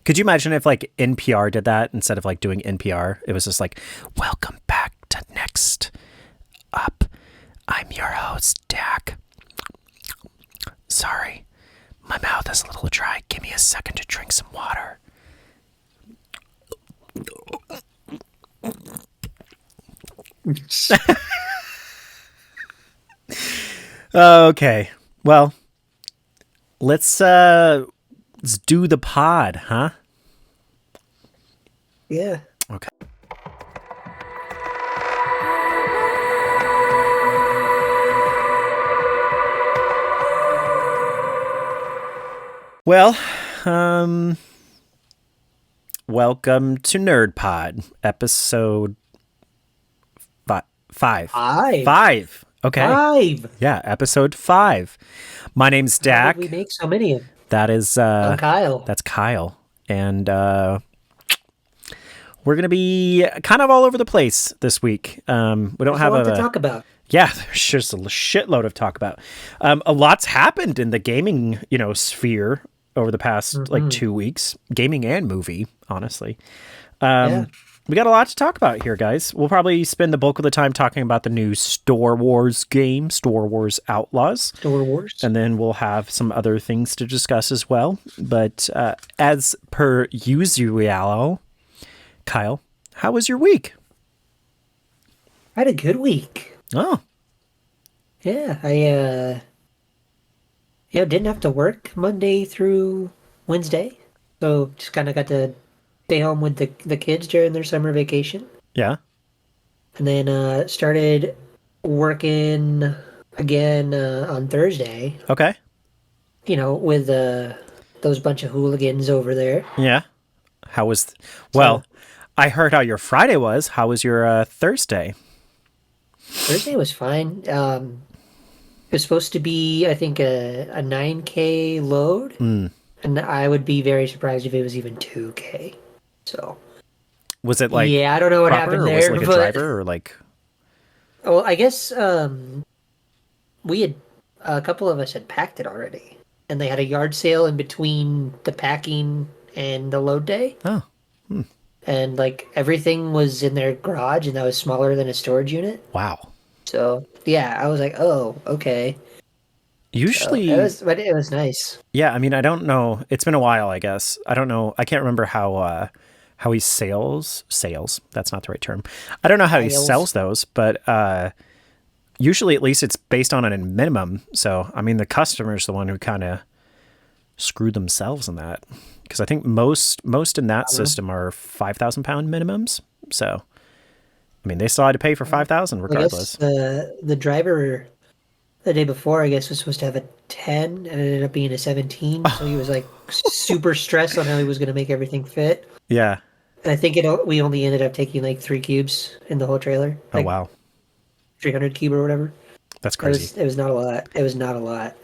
Could you imagine if like NPR did that instead of like doing NPR? It was just like, welcome back to Next Up. I'm your host, Dak. Sorry, my mouth is a little dry. Give me a second to drink some water. Okay, well, let's do the pod, huh? Yeah. Okay. Well, welcome to NerdPod, episode five. Five. Okay. Five. Yeah, episode 5. My name's How Dak. did we make so many of them? That is I'm Kyle. That's Kyle. And we're gonna be kind of all over the place this week. We don't There's have a lot to talk about. Yeah, there's just a shitload of talk about. A lot's happened in the gaming, sphere over the past like 2 weeks. Gaming and movie, honestly. Yeah. We got a lot to talk about here, guys. We'll probably spend the bulk of the time talking about the new Star Wars game, Star Wars Outlaws. Star Wars. And then we'll have some other things to discuss as well. But as per usual, Kyle, how was your week? I had a good week. Oh. Yeah. I didn't have to work Monday through Wednesday. So just kind of got to stay home with the kids during their summer vacation. Yeah. And then started working again on Thursday. Okay. With those bunch of hooligans over there. Yeah. How was... Well, I heard how your Friday was. How was your Thursday? Thursday was fine. It was supposed to be, I think, a 9K load. And I would be very surprised if it was even 2K. So... Was it like... Yeah, I don't know what proper, happened or there. was it like a but, driver or like... Well, I guess we had... A couple of us had packed it already. And they had a yard sale in between the packing and the load day. Oh. And, like, everything was in their garage, and that was smaller than a storage unit. Wow. So, yeah, I was like, oh, okay. Usually... But it was nice. Yeah, I mean, I don't know. It's been a while, I guess. I don't know. I can't remember how he sales. That's not the right term. I don't know how he sells those, but usually, at least, it's based on a minimum. So, I mean, the customer's the one who kind of screwed themselves in that, because I think most in that system are 5,000 pound minimums. So, I mean, they still had to pay for 5,000 regardless. I guess the driver the day before, I guess, was supposed to have a 10, and it ended up being a 17. So he was like super stressed on how he was going to make everything fit. Yeah. And I think we only ended up taking like 3 cubes in the whole trailer. Like oh wow. 300 cube or whatever. That's crazy. It was not a lot. It was not a lot.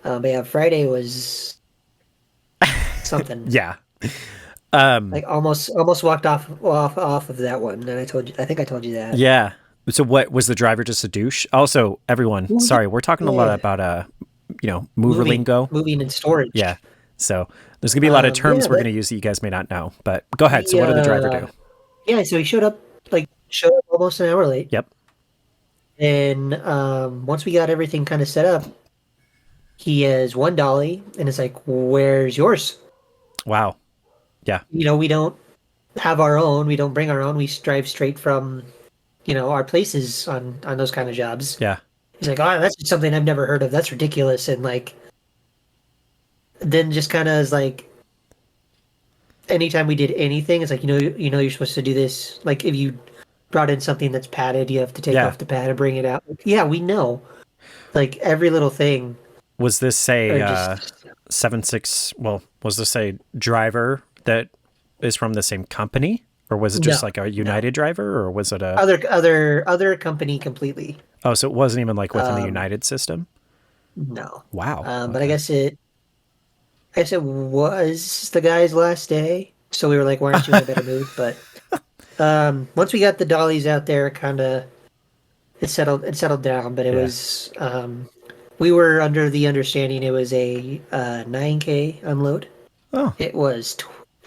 But yeah, Friday was something. Yeah. Like almost walked off of that one, and I think I told you that. Yeah. So what was the driver, just a douche? Also, everyone, sorry, we're talking a lot about mover lingo. Moving and storage. Yeah. So there's gonna be a lot of terms we're gonna use that you guys may not know. But go ahead. So what did the driver do? Yeah, so he showed up almost an hour late. Yep. And once we got everything kind of set up, he has one dolly, and it's like, "Where's yours?" Wow. Yeah. We don't have our own. We don't bring our own. We drive straight from, our places on those kind of jobs. Yeah. He's like, "Oh, that's something I've never heard of. That's ridiculous." And like, then just kind of is like, anytime we did anything, it's like, you're supposed to do this. Like, if you brought in something that's padded, you have to take off the pad and bring it out. Yeah, we know. Like, every little thing. Was this a 7.6? Well, was this a driver that is from the same company, or was it just like a United driver, or was it a other company completely? Oh, so it wasn't even like within the United system. No. Wow. But I guess it was the guy's last day, so we were like, "Why aren't you in a better mood?" But once we got the dollies out there, it settled down. But it was we were under the understanding it was a 9K unload. Oh, It was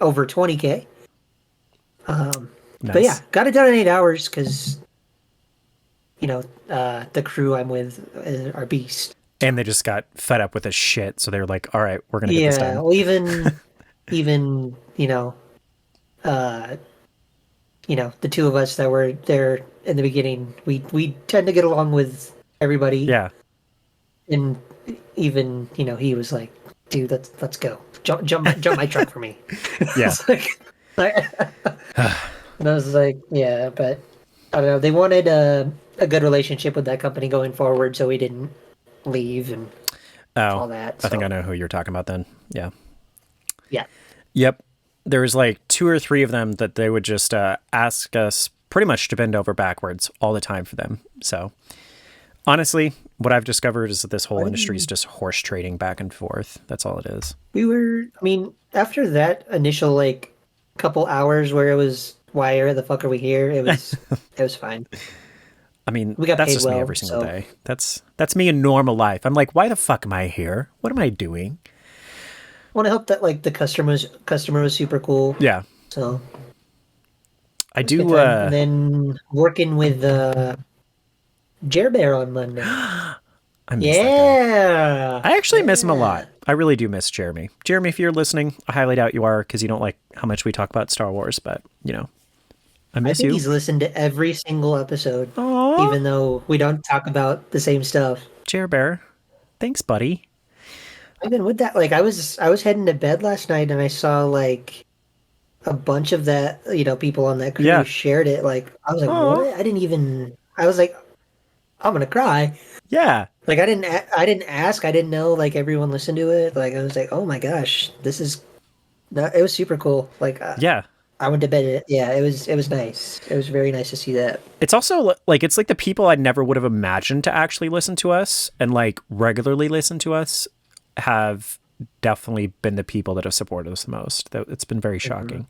over 20K. But yeah, nice. got it done in 8 hours because the crew I'm with are beast. And they just got fed up with this shit, so they were like, "All right, we're gonna get this Yeah, done." well, even uh, the two of us that were there in the beginning, we tend to get along with everybody, Yeah, and even he was like, "Dude, let's go, jump my truck for me." yeah. It's and I was like, "Yeah," but I don't know. They wanted a good relationship with that company going forward, so we didn't leave and Oh, all that. I think I So know who you're talking about then. Yeah. yeah, Yep. There was like two or three of them that they would just ask us pretty much to bend over backwards all the time for them. So honestly, what I've discovered is that this whole industry is just horse trading back and forth. That's all it is. we were. I mean, after that initial like couple hours where it was, why the fuck are we here? It was fine. I mean, We got that's paid just me well, every single so day. That's me in normal life. I'm like, why the fuck am I here? What am I doing? I want to help that like the customer was super cool. Yeah, So I it was a good do. time. And then working with Jer Bear on Monday. I miss that guy. Yeah, I actually miss him a lot. yeah. I really do miss Jeremy. Jeremy, if you're listening, I highly doubt you are because you don't like how much we talk about Star Wars, but I I miss think you. he's listened to every single episode, Aw, even though we don't talk about the same stuff. Jer Bear. Thanks, buddy. Even with that, like I was heading to bed last night and I saw like a bunch of that, people on that crew Yeah. shared it. Like I was like, what? Aw, I didn't even. I was like, I'm gonna cry. yeah. Like I didn't ask. I didn't know. Like everyone listened to it. Like I was like, oh my gosh, this is. It was super cool. Like Yeah. I went to bed. Yeah, it was nice. It was very nice to see that. It's also like it's like the people I never would have imagined to actually listen to us and like regularly listen to us have definitely been the people that have supported us the most. It's been very Mhm. shocking.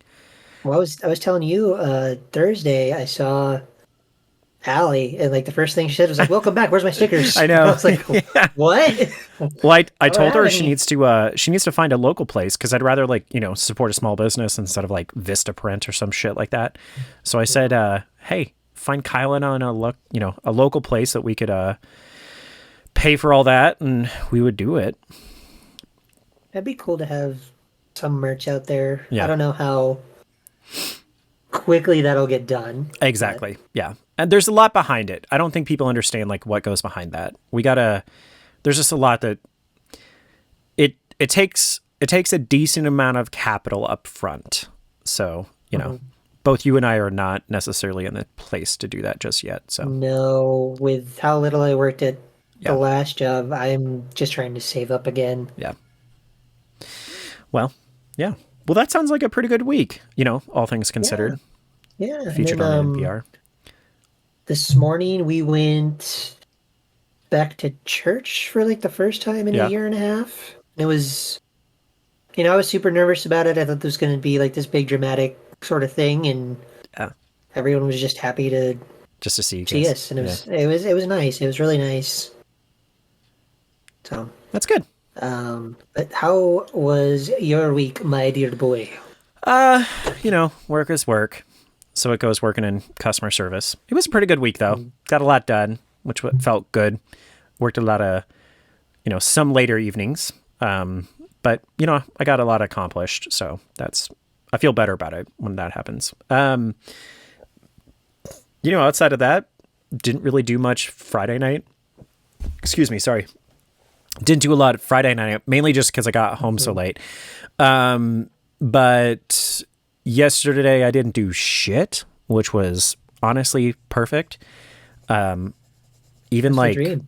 Well, I was telling you Thursday I saw Allie and like the first thing she said was like, "Welcome back. Where's my stickers?" I And I know. was like, Yeah. "What?" Well, I I don't told have her any. she needs to find a local place because I'd rather like support a small business instead of like Vistaprint or some shit like that. So I said, hey, find Kylan on a local place that we could pay for all that, and we would do it. That'd be cool to have some merch out there. I Yeah, don't know how quickly that'll get done, but exactly. Yeah, and there's a lot behind it. I don't think people understand like what goes behind that. There's just a lot that it takes a decent amount of capital up front. So, mhm. both you and I are not necessarily in the place to do that just yet. So, No, with how little I worked at the yeah. last job, I'm just trying to save up again. Yeah. Well, yeah. Well, that sounds like a pretty good week, all things Yeah, considered, yeah. And featured then on NPR. this morning we went back to church for like the first time in a Yeah. year and a half. It was, I was super nervous about it. I thought there was going to be like this big dramatic sort of thing, and Yeah. everyone was just happy to Just to see you see guys. us, and it Yeah. was it was it was nice. It was really nice. So, That's good. but how was your week, my dear boy? Work is work. So it goes working in customer service. It was a pretty good week though. Mm. Got a lot done, which felt good. Worked a lot of, some later evenings. But I got a lot accomplished. So I feel better about it when that happens. Outside of that, didn't really do much Friday night. Excuse me. Sorry. Didn't do a lot Friday night, mainly just because I got home so Mm. late. But yesterday I didn't do shit, which was honestly perfect. Even That's the like, dream.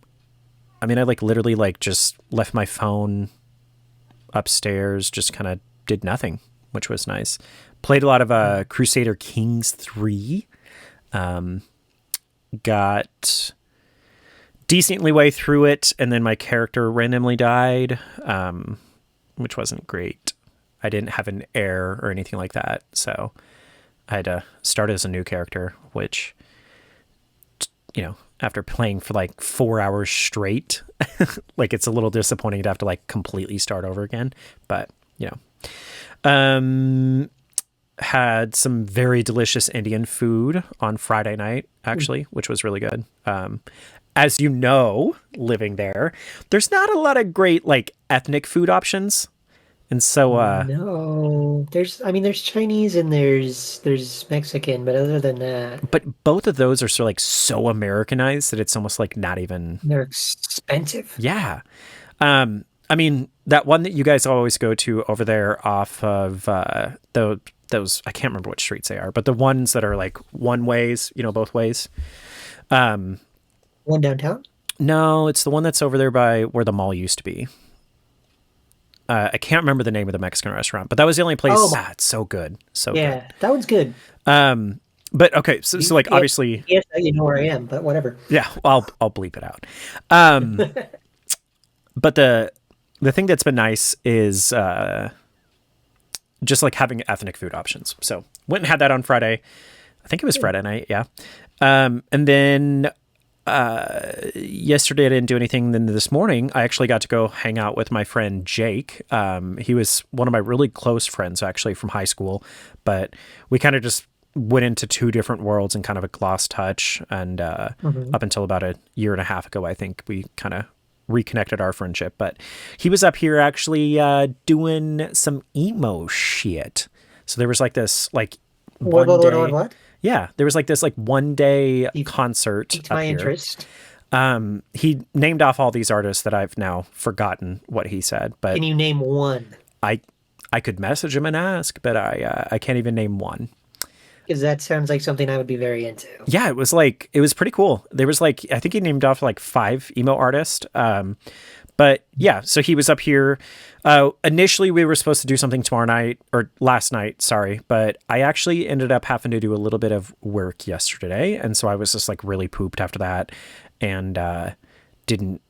I mean, I like literally like just left my phone upstairs, just kind of did nothing, which was nice. Played a lot of Crusader Kings 3. Got decently way through it, and then my character randomly died, which wasn't great. I didn't have an heir or anything like that, so I had to start as a new character, which, after playing for like 4 hours straight, like it's a little disappointing to have to like completely start over again. But, Um, had some very delicious Indian food on Friday night, actually, which was really good. As you know, living there, there's not a lot of great like ethnic food options. And so, No, there's Chinese and there's Mexican, but other than that, but both of those are so like so Americanized that it's almost like not even, they're expensive. yeah. I mean, that one that you guys always go to over there off of those, I can't remember which streets they are, but the ones that are like one ways, both ways. One downtown? No, it's the one that's over there by where the mall used to be. I can't remember the name of the Mexican restaurant, but that was the only place. Oh, It's so good. So yeah, that one's good. good. But okay. So like, obviously, Yes, you know where I am, but whatever. yeah, I'll bleep it out. But the thing that's been nice is, just like having ethnic food options. So went and had that on Friday. I think it was Friday night. Yeah. And then, yesterday I didn't do anything. Then this morning I actually got to go hang out with my friend Jake. He was one of my really close friends actually from high school, but we kind of just went into two different worlds and kind of a lost touch. And up until about a year and a half ago, I think we kind of reconnected our friendship. But he was up here actually doing some emo shit. So there was like this like What? yeah, there was like this like 1 day concert Piqued up my here. interest. He named off all these artists that I've now forgotten what he said, but Can you name one? I could message him and ask, but I can't even name one. Because that sounds like something I would be very into. Yeah, it was pretty cool. There was like, I think he named off like 5 emo artists. But yeah, so he was up here. Initially, we were supposed to do something tomorrow night or last night, sorry, but I actually ended up having to do a little bit of work yesterday. And so I was just like really pooped after that and didn't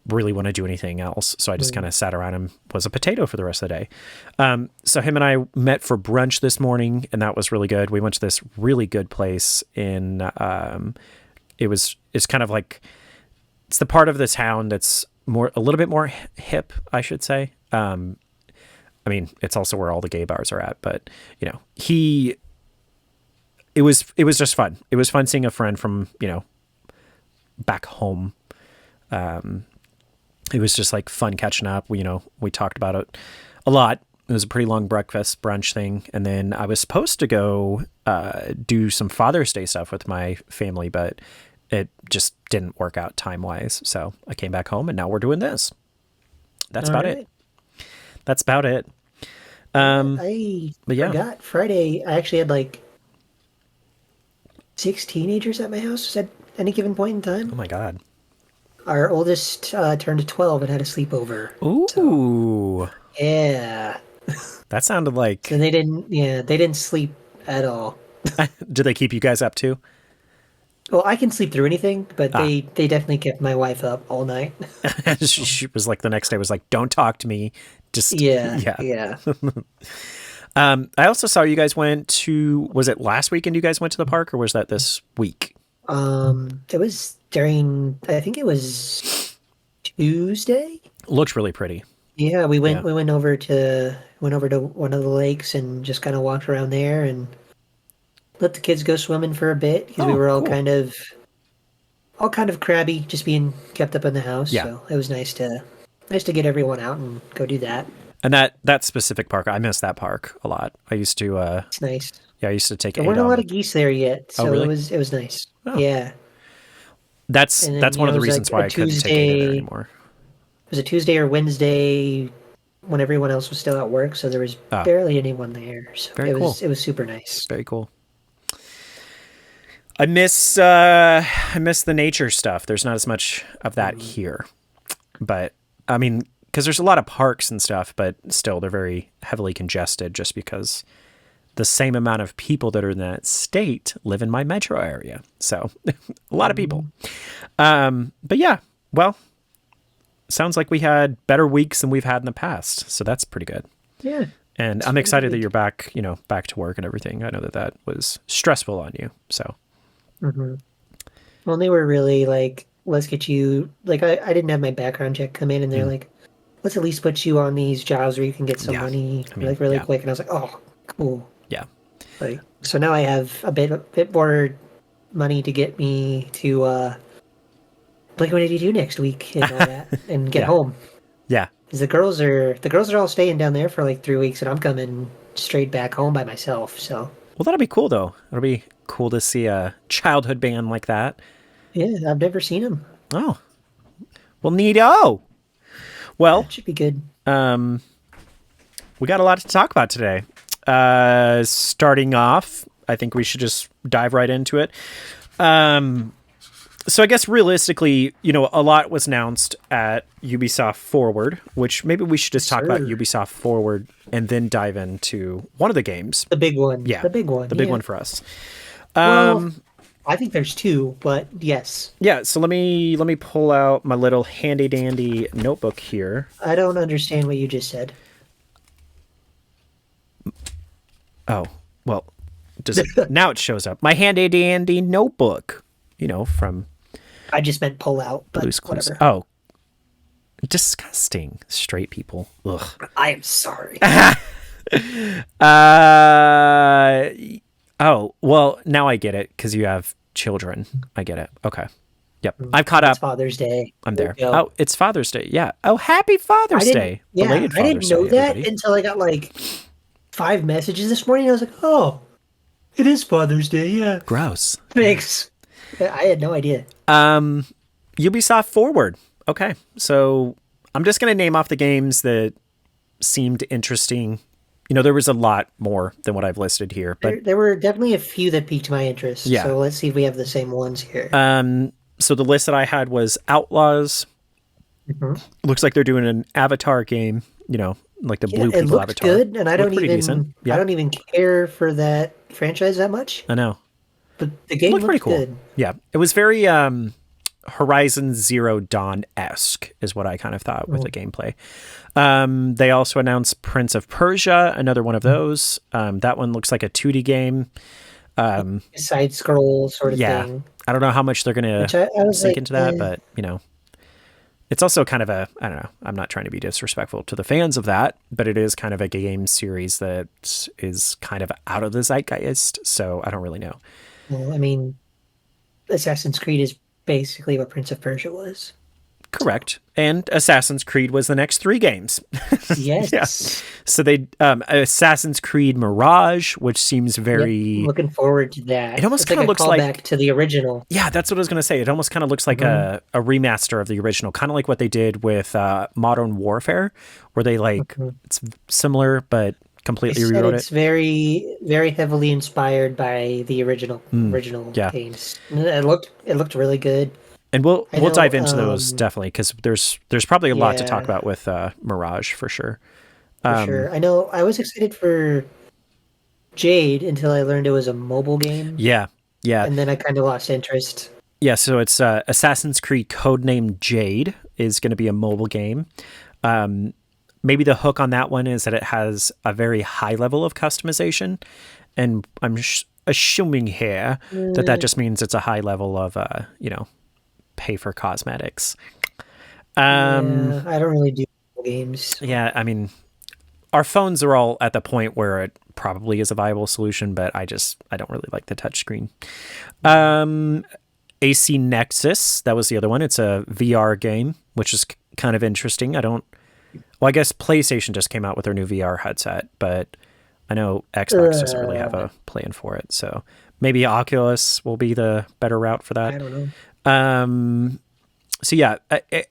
really want to do anything else. So I just kind of sat around and was a potato for the rest of the day. So him and I met for brunch this morning, and that was really good. We went to this really good place in, it's kind of like, it's the part of the town that's a little bit more hip, I should say. I mean, it's also where all the gay bars are at, but it was just fun. It was fun seeing a friend from, back home. It was just like fun catching up. We talked about it a lot. It was a pretty long breakfast brunch thing. And then I was supposed to go do some Father's Day stuff with my family, but it just didn't work out time-wise. So I came back home and now we're doing this. That's about it. That's about it. I But yeah. forgot Friday. I actually had like 6 teenagers at my house at any given point in time. Oh my God. Our oldest turned 12 and had a sleepover. Ooh. So, yeah. That sounded like... And they didn't sleep at all. Did they keep you guys up too? Well, I can sleep through anything, but they definitely kept my wife up all night. She was like, the next day was like, don't talk to me. Just, yeah. I also saw you guys went to, was it last weekend you guys went to the park, or was that this week? It was I think it was Tuesday. Looked really pretty. Yeah, we went over to one of the lakes and just kind of walked around there and let the kids go swimming for a bit because we were all cool. all kind of crabby, just being kept up in the house. Yeah. So it was nice to get everyone out and go do that. And that specific park, I miss that park a lot. I used to, It's nice. yeah, I used to take There weren't a lot of geese there yet, so really? it was nice. Oh. Yeah. That's And then, one of the it was reasons like why a I couldn't take Ada there Tuesday. anymore. It was a Tuesday or Wednesday when everyone else was still at work, so there was barely anyone there. So Very it cool. was super nice. Very cool. I miss the nature stuff. There's not as much of that here, but I mean, because there's a lot of parks and stuff, but still they're very heavily congested just because the same amount of people that are in that state live in my metro area. So a lot of people. But yeah, well, sounds like we had better weeks than we've had in the past. So that's pretty good. Yeah. And I'm excited that you're back, back to work and everything. I know that was stressful on you. So. Mm-hmm. Well, they were really like, let's get you, like, I didn't have my background check come in, and they're like, let's at least put you on these jobs where you can get some money like really quick. And I was like, oh, cool. Yeah. Like, so now I have a bit more money to get me to Blink-182 next week and all that, and get home. Yeah. Because the girls are all staying down there for like 3 weeks, and I'm coming straight back home by myself. So. Well, that'll be cool though. It'll be cool to see a childhood band like that. Yeah, I've never seen them. Oh. Well, neato. Well, that should be good. We got a lot to talk about today. Starting off, I think we should just dive right into it. So I guess realistically, a lot was announced at Ubisoft Forward, which maybe we should just talk about Ubisoft Forward and then dive into one of the games. The big one. Yeah. The big one. The big one for us. Well, I think there's two, but yes. Yeah, so let me pull out my little handy dandy notebook here. I don't understand what you just said. Oh, well, now it shows up. My handy dandy notebook, from... I just meant pull out, but Blue's Clues. whatever. Oh, disgusting. Straight people. Ugh. I am sorry. Oh, well, now I get it, because you have children. I get it. Okay. Yep. I've caught up. It's Father's Day. I'm there. Oh, it's Father's Day. Yeah. Oh, happy Father's Day. Yeah, I didn't know that until I got like 5 messages this morning. I was like, oh, it is Father's Day. Yeah. Gross. Thanks. I had no idea. Ubisoft Forward. Okay. So I'm just going to name off the games that seemed interesting. There was a lot more than what I've listed here, but there were definitely a few that piqued my interest. Yeah. So let's see if we have the same ones here. So the list that I had was Outlaws. Mm-hmm. Looks like they're doing an Avatar game, like the Blue People Avatar. It looked good, and I don't even care for that franchise that much. I know. But the game looked pretty cool. Good. Yeah. It was very Horizon Zero Dawn-esque is what I kind of thought with the gameplay. They also announced Prince of Persia, another one of those. That one looks like a 2D game. A side scroll sort of thing. I don't know how much they're going to sink into that, but, it's also kind of I don't know, I'm not trying to be disrespectful to the fans of that, but it is kind of a game series that is kind of out of the zeitgeist, so I don't really know. Well, I mean, Assassin's Creed is basically what Prince of Persia was. Correct. And Assassin's Creed was the next 3 games. Yes. Yeah. So they Assassin's Creed Mirage, which seems very looking forward to that. It almost kind of looks like back to the original. Yeah, that's what I was going to say. It almost kind of looks like a remaster of the original, kind of like what they did with Modern Warfare, where they it's similar but completely rewrote it. It's very, very heavily inspired by the original games. It looked really good. And we'll dive into those definitely, because there's probably a lot to talk about with Mirage for sure. For sure. I know I was excited for Jade until I learned it was a mobile game. Yeah. And then I kind of lost interest. Yeah, so it's Assassin's Creed Codename Jade is going to be a mobile game. Maybe the hook on that one is that it has a very high level of customization. And I'm assuming here that just means it's a high level of, pay for cosmetics. I don't really do games. Yeah, I mean, our phones are all at the point where it probably is a viable solution, but I don't really like the touchscreen. AC Nexus, that was the other one. It's a VR game, which is kind of interesting. I guess PlayStation just came out with their new VR headset, but I know Xbox doesn't really have a plan for it. So maybe Oculus will be the better route for that. I don't know. So yeah,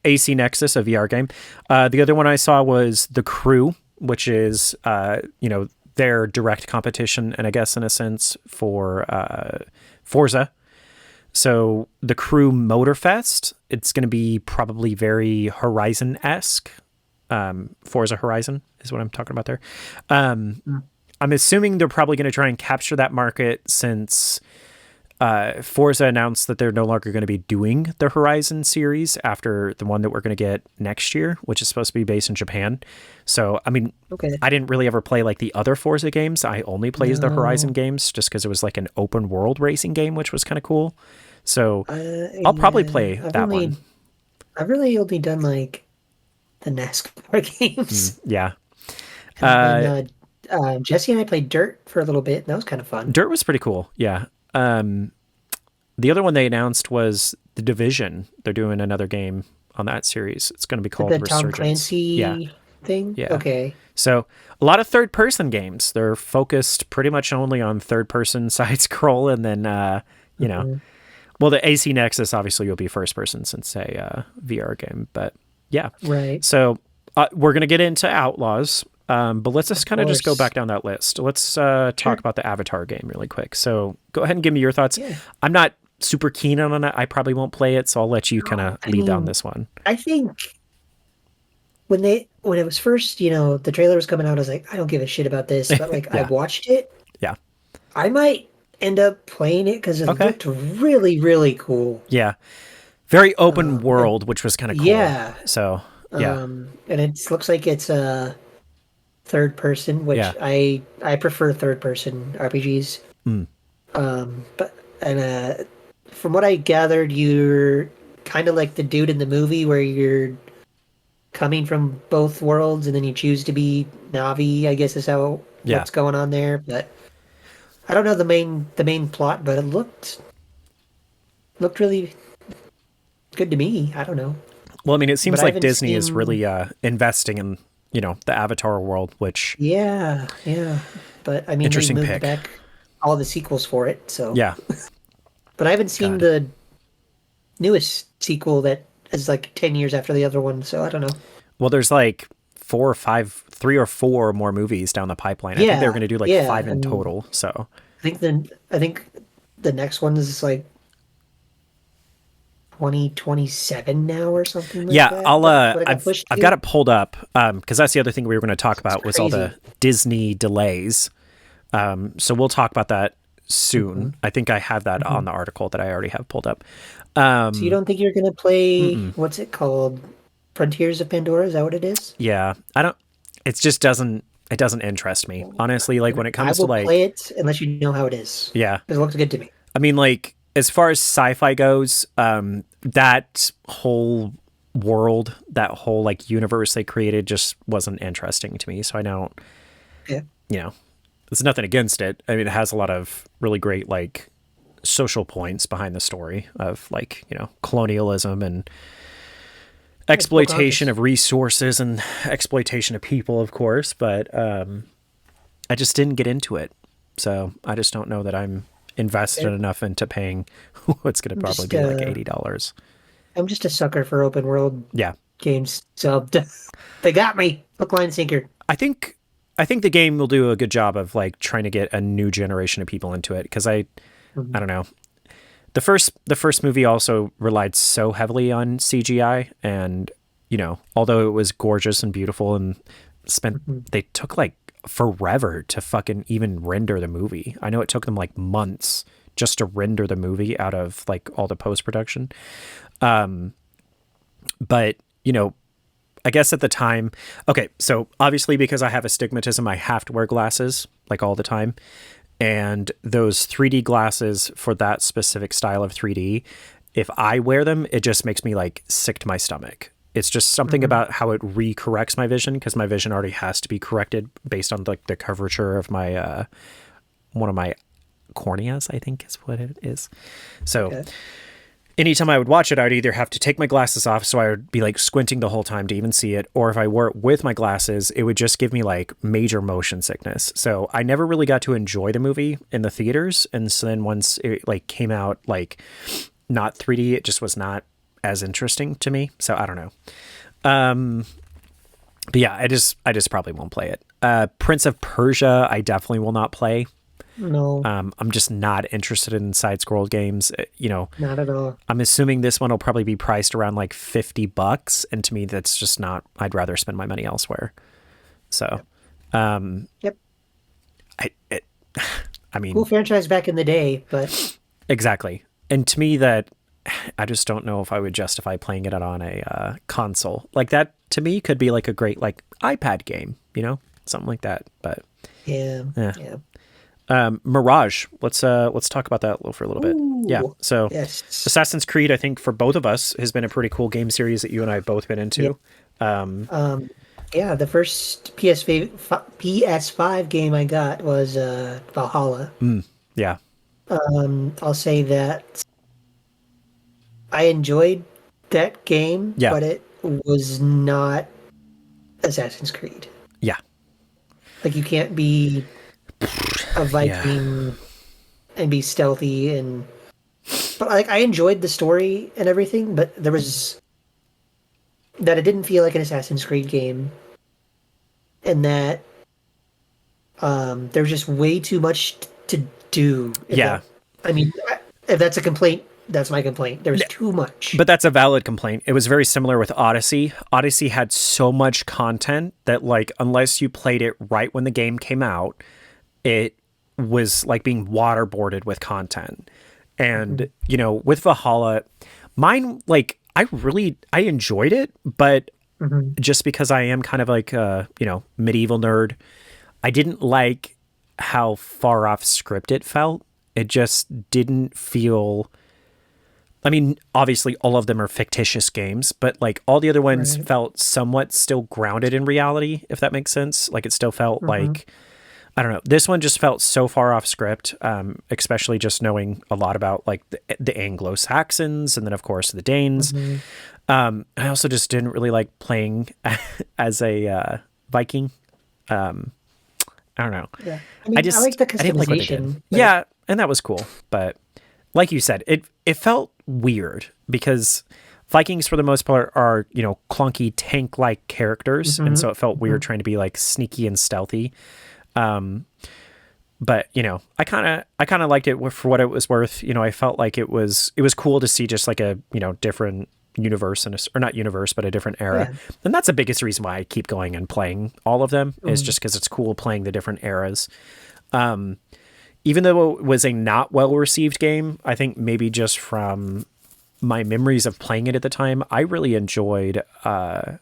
AC Nexus, a VR game. The other one I saw was The Crew, which is, their direct competition, and I guess in a sense for Forza. So The Crew Motorfest, it's going to be probably very Horizon-esque. Forza Horizon is what I'm talking about there. I'm assuming they're probably going to try and capture that market since Forza announced that they're no longer going to be doing the Horizon series after the one that we're going to get next year, which is supposed to be based in Japan. So, I mean, I didn't really ever play like the other Forza games. I only played the Horizon games just because it was like an open world racing game, which was kind of cool. So I'll probably play that one. I've really only done like the NASCAR games. Yeah. And then Jesse and I played Dirt for a little bit. And that was kind of fun. Dirt was pretty cool. Yeah. The other one they announced was The Division. They're doing another game on that series. It's going to be called The Tom Resurgence. Clancy thing? Yeah. Okay. So a lot of third-person games. They're focused pretty much only on third-person side scroll, and then you know, well, the AC Nexus obviously will be first-person since a VR game, but yeah. Right. So we're gonna get into Outlaws, but let's just kind of just go back down that list. Let's talk about the Avatar game really quick. So go ahead and give me your thoughts. Yeah. I'm not super keen on it. I probably won't play it, so I'll let you kind of lead down this one. I think when it was first, the trailer was coming out, I was like, I don't give a shit about this, but like I watched it. Yeah. I might end up playing it because it looked really, really cool. Yeah. Very open world, which was kind of cool. Yeah. So yeah. And it looks like it's a third person, which I prefer third person RPGs. But from what I gathered, you're kind of like the dude in the movie where you're coming from both worlds and then you choose to be Navi, I guess is what's going on there. But I don't know the main plot, but it looked really good to me. I don't know. Well, I mean, it seems like Disney is really investing in, the Avatar world, which... Yeah. But, I mean, they moved back all the sequels for it, so... Yeah. But I haven't seen the newest sequel that is like 10 years after the other one, so I don't know. Well, there's like 3 or 4 more movies down the pipeline. I think they were going to do like 5 in total, so... I think the next one is like 2027 now or something like that. I've got it pulled up because that's the other thing we were going to talk about was all the Disney delays. So we'll talk about that soon. I think I have that on the article that I already have pulled up. So you don't think you're going to play, what's it called? Frontiers of Pandora? Is that what it is? Yeah. It just doesn't interest me. Honestly, like when it comes to like... I will play it unless you know how it is. Yeah. It looks good to me. I mean, like, as far as sci-fi goes, that whole world, that whole like universe they created just wasn't interesting to me. So I don't, there's nothing against it. I mean, it has a lot of really great like social points behind the story of like, colonialism and exploitation of resources and exploitation of people, of course. But I just didn't get into it. So I just don't know that I'm invested enough into paying what's going to probably be like $80. I'm just a sucker for open world games, so they got me hook, line, sinker. I think the game will do a good job of like trying to get a new generation of people into it because I don't know. The first movie also relied so heavily on CGI, and although it was gorgeous and beautiful and they took like forever to fucking even render the movie. I know it took them like months just to render the movie out of like all the post-production. But, I guess at the time, okay, so obviously because I have astigmatism, I have to wear glasses like all the time. And those 3D glasses for that specific style of 3D, if I wear them, it just makes me like sick to my stomach. It's just something about how it recorrects my vision because my vision already has to be corrected based on like the curvature of my one of my corneas, I think is what it is. So anytime I would watch it, I'd either have to take my glasses off, so I would be like squinting the whole time to even see it, or if I wore it with my glasses, it would just give me like major motion sickness. So I never really got to enjoy the movie in the theaters, and so then once it like came out like not 3D, it just was not as interesting to me. So I don't know. But yeah, I just probably won't play it. Prince of Persia, I definitely will not play. No. I'm just not interested in side scroll games. Not at all. I'm assuming this one will probably be priced around like $50, and to me, that's just not. I'd rather spend my money elsewhere. So, yep. I mean, cool franchise back in the day, but exactly. And to me, that I just don't know if I would justify playing it on a console like that. To me, could be like a great like iPad game, something like that. But yeah. Mirage. Let's talk about that for a little bit. Ooh, yeah. So yes. Assassin's Creed, I think for both of us has been a pretty cool game series that you and I have both been into. Yeah, the first PS5 game I got was Valhalla. Yeah. I'll say that I enjoyed that game, Yeah. but it was not Assassin's Creed. Yeah. Like you can't be a Yeah. Viking and be stealthy and but like I enjoyed the story and everything, but there was that it didn't feel like an Assassin's Creed game and that there's just way too much to do. If Yeah. that, I mean, if that's a complaint, that's my complaint. There's too much. But that's a valid complaint. It was very similar with Odyssey. Odyssey had so much content that, like, unless you played it right when the game came out, it was like being waterboarded with content. And, you know, with Valhalla, mine, like, I enjoyed it, but just because I am kind of like a, you know, medieval nerd, I didn't like how far off script it felt. It just didn't feel. I mean, obviously, all of them are fictitious games, but like all the other ones Right. felt somewhat still grounded in reality, if that makes sense. Like it still felt like, I don't know. This one just felt so far off script, especially just knowing a lot about like the Anglo Saxons and then, of course, the Danes. I also just didn't really like playing as a Viking. I don't know. Yeah. I mean, I like the I didn't like what they did. customization. But Yeah, and that was cool. But like you said, it felt weird because Vikings for the most part are, you know, clunky tank like characters, and so it felt weird trying to be like sneaky and stealthy. But you know, I kind of liked it for what it was worth. You know, I felt like it was cool to see just like a, you know, different universe and or not universe, but a different era. yeah. And that's the biggest reason why I keep going and playing all of them is just because it's cool playing the different eras. Even though it was a not well received game, I think maybe just from my memories of playing it at the time, I really enjoyed the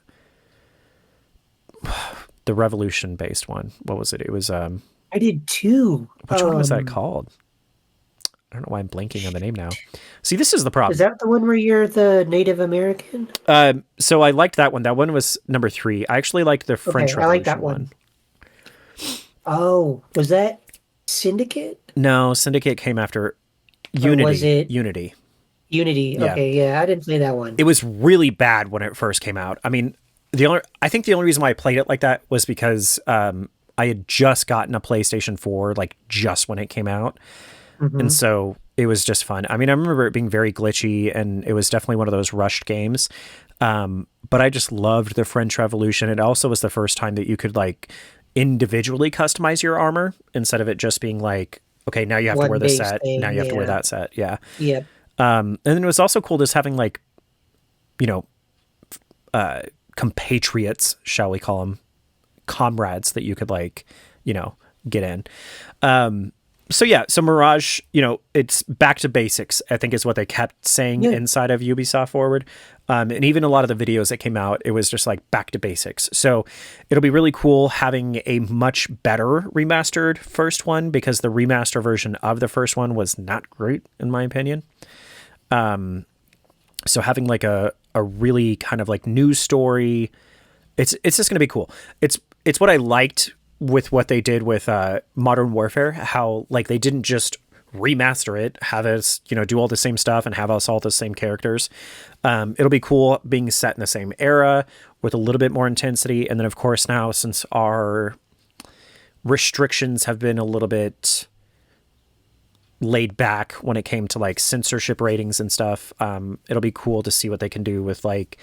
Revolution based one. What was it? It was I did too. which one was that called? I don't know why I'm blanking on the name now. See, this is the problem. Is that the one where you're the Native American? So I liked that one. That one was number 3. I actually liked the French Okay, I like Revolution that one. Oh, was that Syndicate? No, Syndicate came after Or was Unity. it Unity. Unity? Yeah. Okay, yeah, I didn't play that one. It was really bad when it first came out. I mean, I think the only reason why I played it like that was because I had just gotten a PlayStation 4 like just when it came out. And so it was just fun. I mean, I remember it being very glitchy and it was definitely one of those rushed games. But I just loved the French Revolution. It also was the first time that you could like individually customize your armor instead of it just being like, okay, now you have to One wear this base set. thing, Now you have to wear yeah. that set. Yeah. Yep. And then it was also cool just having like, you know, compatriots, shall we call them, comrades that you could like, you know, get in. So yeah, so Mirage, you know, it's back to basics, I think is what they kept saying Yeah. inside of Ubisoft Forward. And even a lot of the videos that came out, it was just like back to basics. So it'll be really cool having a much better remastered first one because the remaster version of the first one was not great, in my opinion. So having like a really kind of like new story, it's just going to be cool. It's what I liked with what they did with Modern Warfare, how like they didn't just remaster it, have us, you know, do all the same stuff and have us all the same characters. It'll be cool being set in the same era with a little bit more intensity. And then of course now, since our restrictions have been a little bit laid back when it came to like censorship ratings and stuff, it'll be cool to see what they can do with like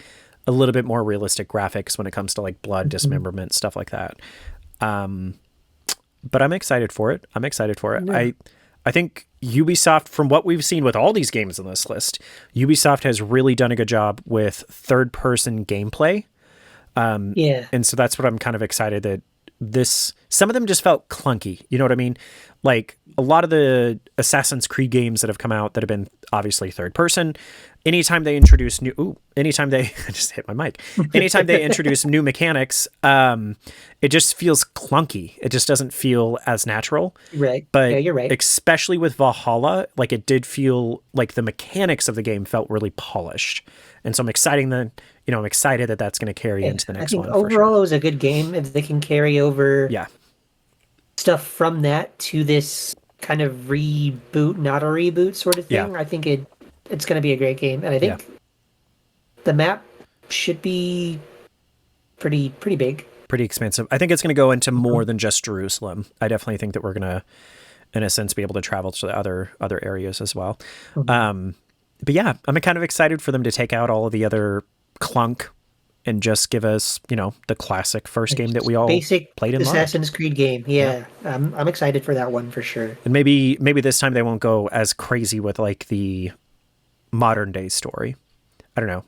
a little bit more realistic graphics when it comes to like blood dismemberment, stuff like that. But I'm excited for it. Yeah. I think Ubisoft, from what we've seen with all these games on this list, Ubisoft has really done a good job with third person gameplay. Yeah. And so that's what I'm kind of excited that some of them just felt clunky. You know what I mean? Like a lot of the Assassin's Creed games that have come out that have been obviously third person, anytime they introduce anytime they I just hit my mic. Anytime they introduce new mechanics, it just feels clunky. It just doesn't feel as natural. Right. But yeah, you're right. especially with Valhalla, like it did feel like the mechanics of the game felt really polished. And so I'm excited that that's going to carry into the I next think one. overall For sure. it was a good game. If they can carry over Yeah. stuff from that to this kind of reboot, not a reboot sort of Yeah. thing, I think it's going to be a great game. And I Yeah. think the map should be pretty big. Pretty expansive. I think it's going to go into more than just Jerusalem. I definitely think that we're going to, in a sense, be able to travel to the other areas as well. But yeah, I'm kind of excited for them to take out all of the other clunk and just give us, the classic first game that we all Basic played and loved. Assassin's Creed game. Yeah. I'm excited for that one for sure. And maybe this time they won't go as crazy with like the modern day story. I don't know.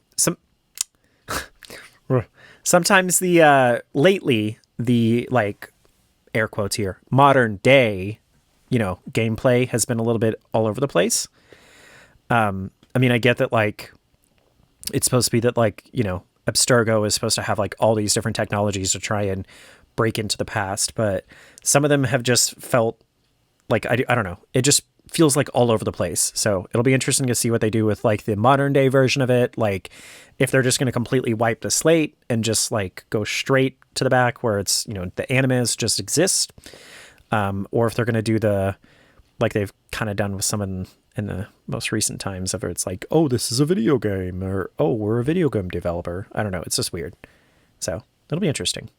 Sometimes lately the like air quotes here modern day, gameplay has been a little bit all over the place. I mean, I get that like it's supposed to be that like, Abstergo is supposed to have like all these different technologies to try and break into the past, but some of them have just felt like I don't know. It just feels like all over the place. So it'll be interesting to see what they do with like the modern day version of it. Like if they're just going to completely wipe the slate and just like go straight to the back where it's, the animes just exist. Or if they're going to do like they've kind of done with some in the most recent times of it's like, oh, this is a video game, or, oh, we're a video game developer. I don't know. It's just weird. So it'll be interesting.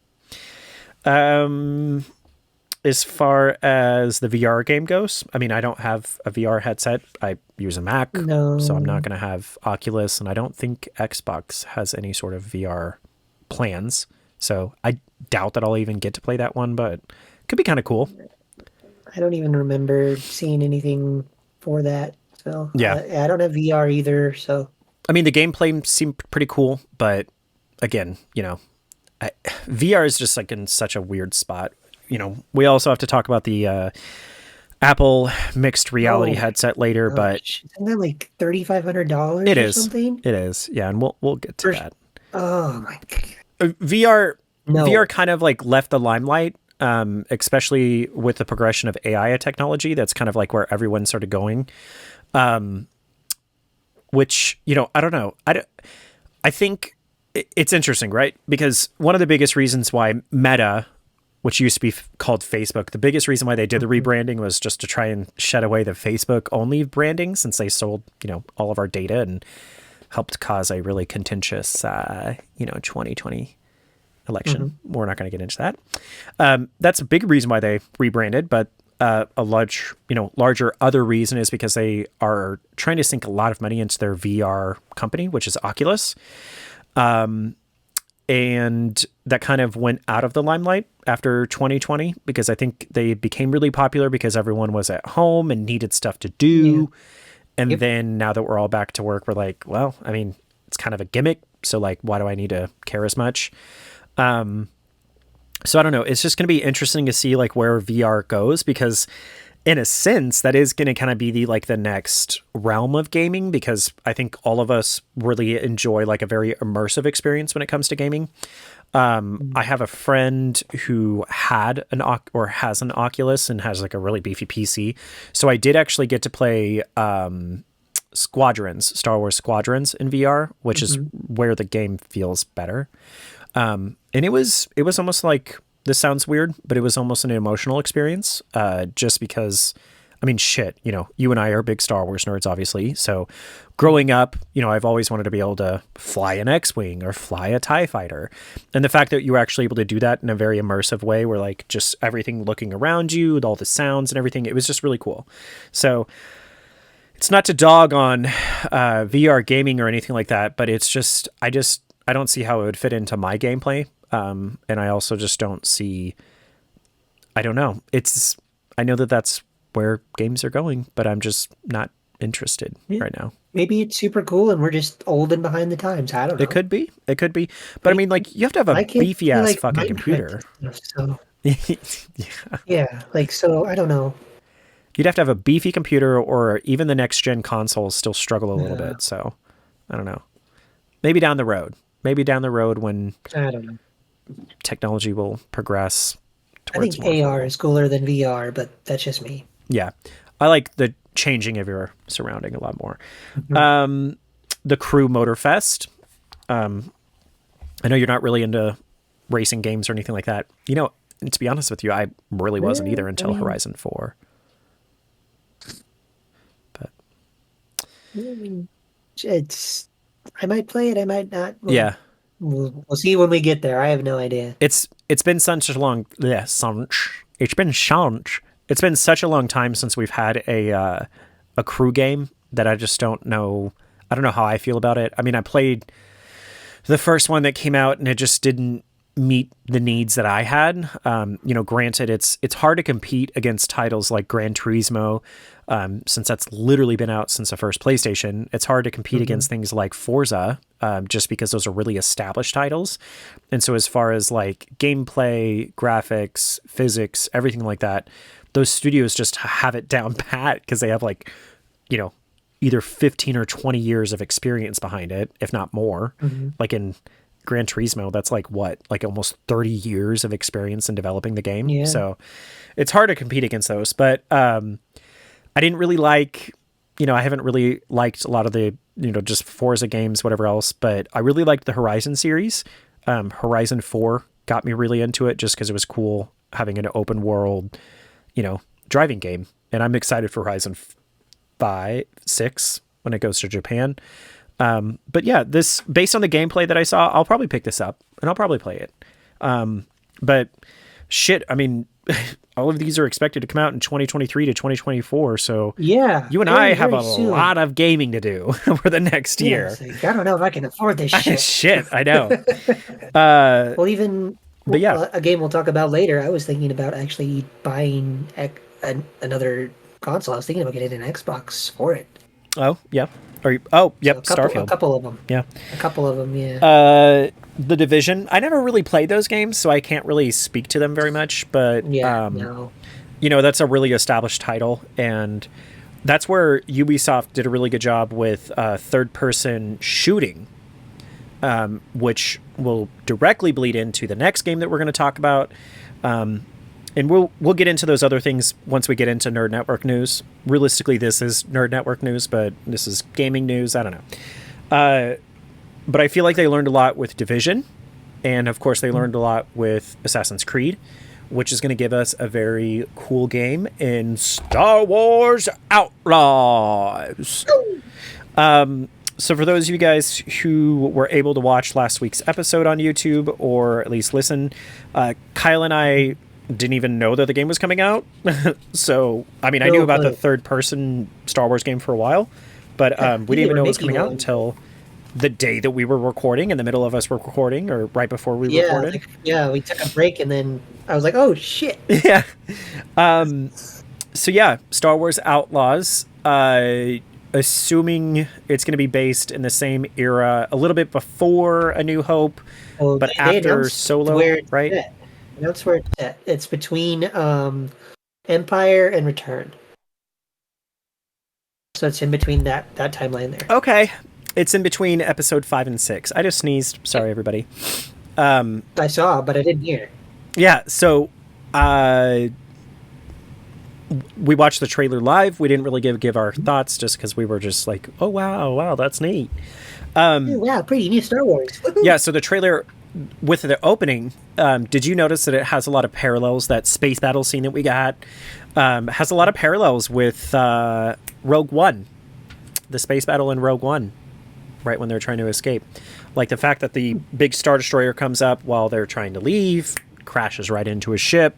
As far as the VR game goes, I mean, I don't have a VR headset. I use a Mac, so I'm not going to have Oculus, and I don't think Xbox has any sort of VR plans. So I doubt that I'll even get to play that one, but it could be kind of cool. I don't even remember seeing anything for that. So yeah, I don't have VR either. So I mean, the gameplay seemed pretty cool, but again, VR is just like in such a weird spot. We also have to talk about the Apple mixed reality headset later, but isn't that like $3,500? It is. Something? It is. Yeah, and we'll get to that. Oh my god. VR kind of like left the limelight, especially with the progression of AI technology. That's kind of like where everyone started going. Which, I don't know. I think it's interesting, right? Because one of the biggest reasons why Meta, which used to be called Facebook, the biggest reason why they did the rebranding was just to try and shed away the Facebook only branding, since they sold, all of our data and helped cause a really contentious, 2020 election. We're not going to get into that. That's a big reason why they rebranded, but a larger other reason is because they are trying to sink a lot of money into their VR company, which is Oculus. And that kind of went out of the limelight after 2020 because I think they became really popular because everyone was at home and needed stuff to do. Yeah. And then now that we're all back to work, we're like, well, I mean, it's kind of a gimmick. So like, why do I need to care as much? So I don't know. It's just going to be interesting to see like where VR goes because in a sense that is going to kind of be the next realm of gaming because I think all of us really enjoy like a very immersive experience when it comes to gaming. I have a friend who has an Oculus and has like a really beefy PC. So I did actually get to play Star Wars Squadrons in VR, which is where the game feels better. And it was almost like, this sounds weird, but it was almost an emotional experience, just because, I mean, shit, you and I are big Star Wars nerds, obviously. So growing up, I've always wanted to be able to fly an X-Wing or fly a TIE fighter. And the fact that you were actually able to do that in a very immersive way where like just everything looking around you, all the sounds and everything, it was just really cool. So it's not to dog on VR gaming or anything like that, but it's just, I don't see how it would fit into my gameplay. And I also just don't see, I don't know. I know that that's where games are going, but I'm just not interested right now. Maybe it's super cool and we're just old and behind the times. I don't know. It could be. But I mean, like, you have to have a beefy ass like fucking computer. Stuff, so. Yeah. Like, so I don't know. You'd have to have a beefy computer or even the next gen consoles still struggle a little bit. So I don't know. Maybe down the road. Maybe down the road when I don't know. technology will progress I towards think more AR affordable. is cooler than VR, but that's just me. Yeah. I like the changing of your surrounding a lot more. Mhm. The Crew Motorfest. I know you're not really into racing games or anything like that. You know, to be honest with you, I really wasn't either I until mean, Horizon 4. But it's. I might play it. I might not. yeah, We'll see when we get there. I have no idea. it's been such a long it's been such a long time since we've had a crew game that I just don't know. I don't know how I feel about it. I mean, I played the first one that came out and it just didn't meet the needs that I had. Granted, it's hard to compete against titles like Gran Turismo, since that's literally been out since the first PlayStation. It's hard to compete Hmm. against things like Forza, just because those are really established titles. And so, as far as like gameplay, graphics, physics, everything like that, those studios just have it down pat because they have like, you know, either 15 or 20 years of experience behind it, if not more. Hmm. Like in Gran Turismo, that's like what, like almost 30 years of experience in developing the game. Yeah. So it's hard to compete against those. But I didn't really like, I haven't really liked a lot of the, just Forza games, whatever else. But I really liked the Horizon series. Horizon 4 got me really into it just because it was cool having an open world, driving game. And I'm excited for Horizon 5, 6 when it goes to Japan. But yeah, this based on the gameplay that I saw, I'll probably pick this up and I'll probably play it. But shit, I mean, all of these are expected to come out in 2023 to 2024. So Yeah. you and Very, I have very a soon. lot of gaming to do for the next Yeah. year. It's like, I don't know if I can afford this shit. Shit, I know. Uh, Well, even but yeah. a game we'll talk about later. I was thinking about actually buying another console. I was thinking about getting an Xbox for it. Oh, yeah. Oh, So yep. Starfield. couple of them. Yeah. A couple of them, yeah. The Division. I never really played those games, so I can't really speak to them very much. But Yeah, no. that's a really established title, and that's where Ubisoft did a really good job with third-person shooting, which will directly bleed into the next game that we're going to talk about. And we'll get into those other things once we get into Nerd Network news. Realistically, this is Nerd Network news, but this is gaming news. I don't know. But I feel like they learned a lot with Division, and of course they learned a lot with Assassin's Creed, which is going to give us a very cool game in Star Wars Outlaws. So for those of you guys who were able to watch last week's episode on YouTube, or at least listen, Kyle and I didn't even know that the game was coming out. So, I mean, I knew No about the clue. third-person Star Wars game for a while, but Yeah, we didn't they even were know it was making coming out one. until the day that we were recording, in the middle of us recording, or right before we Yeah, recorded. we took a break and then I was like, oh shit. Yeah. So yeah, Star Wars Outlaws. Assuming it's going to be based in the same era, a little bit before A New Hope, Oh, but they after announced Solo, where it's right? set. They announced where it's set. It's between Empire and Return. So it's in between that timeline there. Okay. It's in between episode 5 and 6. I just sneezed. Sorry, everybody. I saw, but I didn't hear. Yeah, so we watched the trailer live. We didn't really give our thoughts just because we were just like, oh, wow, that's neat. Ooh, wow, pretty new Star Wars. Woohoo! Yeah, so the trailer with the opening, did you notice that it has a lot of parallels? That space battle scene that we got has a lot of parallels with Rogue One, the space battle in Rogue One, right when they're trying to escape. Like the fact that the big Star Destroyer comes up while they're trying to leave, crashes right into a ship,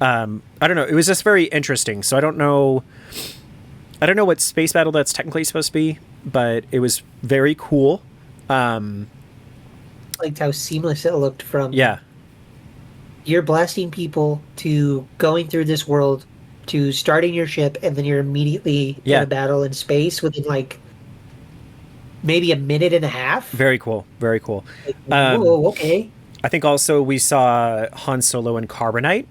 I don't know. It was just very interesting. So I don't know what space battle that's technically supposed to be, but it was very cool. Liked how seamless it looked from Yeah. you're blasting people to going through this world to starting your ship and then you're immediately in Yeah. a battle in space within like maybe a minute and a half. Very cool. Very cool. Like, whoa, okay. I think also we saw Han Solo and Carbonite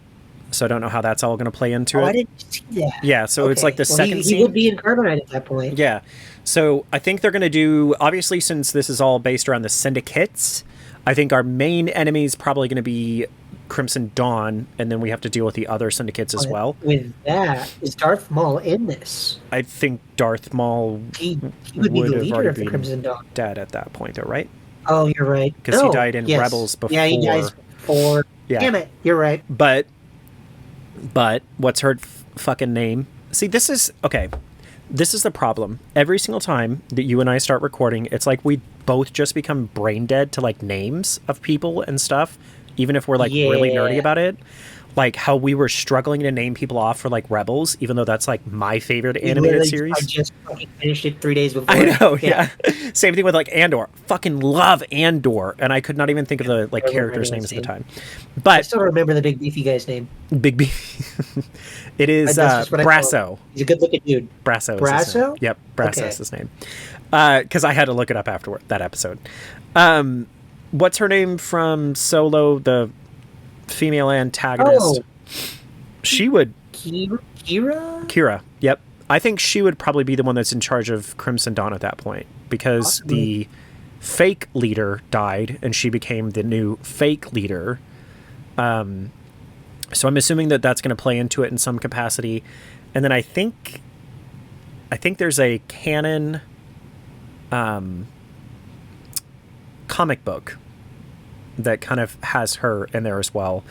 So I don't know how that's all going to play into Oh, it. I didn't see that. Yeah, so it's like the second he scene. would be in Carbonite at that point. Yeah. So I think they're going to do, obviously, since this is all based around the syndicates, I think our main enemy is probably going to be Crimson Dawn, and then we have to deal with the other syndicates as well. With that, is Darth Maul in this? I think Darth Maul He would be the have leader already of the been Crimson Dawn. dead at that point, though, right? Oh, you're right. Because he died in Rebels before. Yeah, he dies before. Yeah. Damn it, you're right. But what's her fucking name? See, this is okay. This is the problem. Every single time that you and I start recording, it's like we both just become brain dead to like names of people and stuff, even if we're like really nerdy about it. Like how we were struggling to name people off for like Rebels, even though that's like my favorite animated series. I just fucking finished it 3 days before. I know, yeah. Same thing with like Andor. Fucking love Andor, and I could not even think of the like characters' names at the time. But I still don't remember the big beefy guy's name. Big Beefy. It is Brasso. He's a good-looking dude. Brasso. Brasso? Yep, Brasso is his name. Because I had to look it up after that episode. What's her name from Solo, the female antagonist? She would... Kira? Yep. I think she would probably be the one that's in charge of Crimson Dawn at that point, because the fake leader died, and she became the new fake leader. So I'm assuming that that's going to play into it in some capacity. And then I think there's a canon comic book that kind of has her in there as well.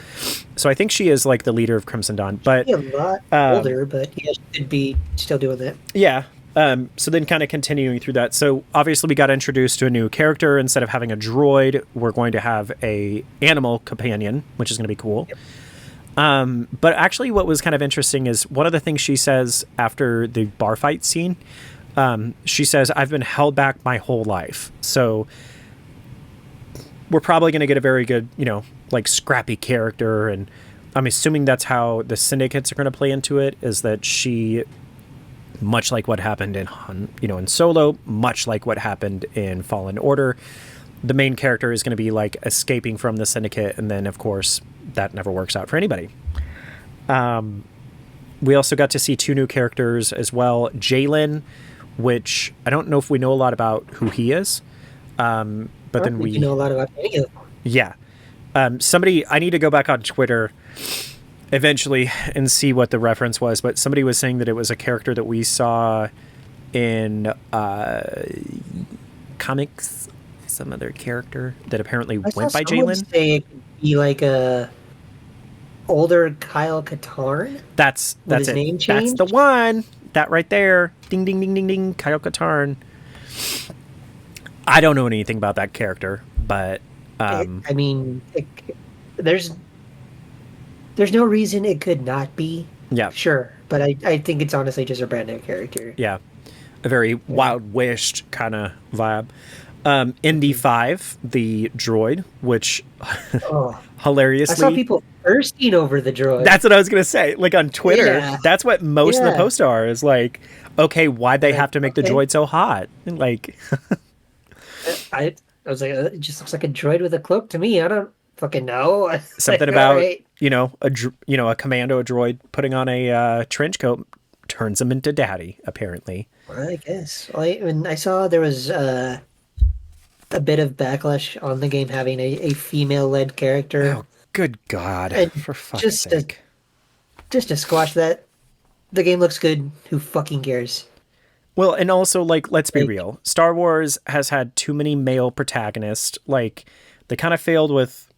So I think she is like the leader of Crimson Dawn. But she's a lot older, but yeah, she could be still doing that. Yeah. So then kind of continuing through that. So obviously we got introduced to a new character. Instead of having a droid, we're going to have a animal companion, which is going to be cool. Yep. But actually what was kind of interesting is one of the things she says after the bar fight scene. She says, I've been held back my whole life. So we're probably going to get a very good, like scrappy character. And I'm assuming that's how the syndicates are going to play into it, is that she, much like what happened in Solo, much like what happened in Fallen Order, the main character is going to be like escaping from the syndicate. And then of course that never works out for anybody. We also got to see 2 new characters as well. Jalen, which I don't know if we know a lot about who he is. But then we know a lot about any of them. Yeah. I need to go back on Twitter eventually and see what the reference was, but somebody was saying that it was a character that we saw in comics, some other character that apparently went by Jalen. Say it could be like a older Kyle Katarn. That's his it. Name changed? That's the one. That right there. Ding ding ding ding ding. Kyle Katarn. I don't know anything about that character, but I mean, there's no reason it could not be. Yeah, sure, but I think it's honestly just a brand new character. Yeah, a very Wild Wished kind of vibe. ND5, the droid, which hilariously, I saw people thirsting over the droid. That's what I was gonna say. Like on Twitter, that's what most of the posts are. Is like, okay, why'd they have to make the droid so hot? Like, I was like, it just looks like a droid with a cloak to me. I don't fucking know. Something about a commando droid putting on a trench coat turns him into daddy. Apparently, well, I guess. I saw there was a bit of backlash on the game having a female-led character. Oh, good God! And for fuck's sake! Just to squash that, the game looks good. Who fucking cares? Well, and also, like, let's be real. Star Wars has had too many male protagonists. Like, they kind of failed with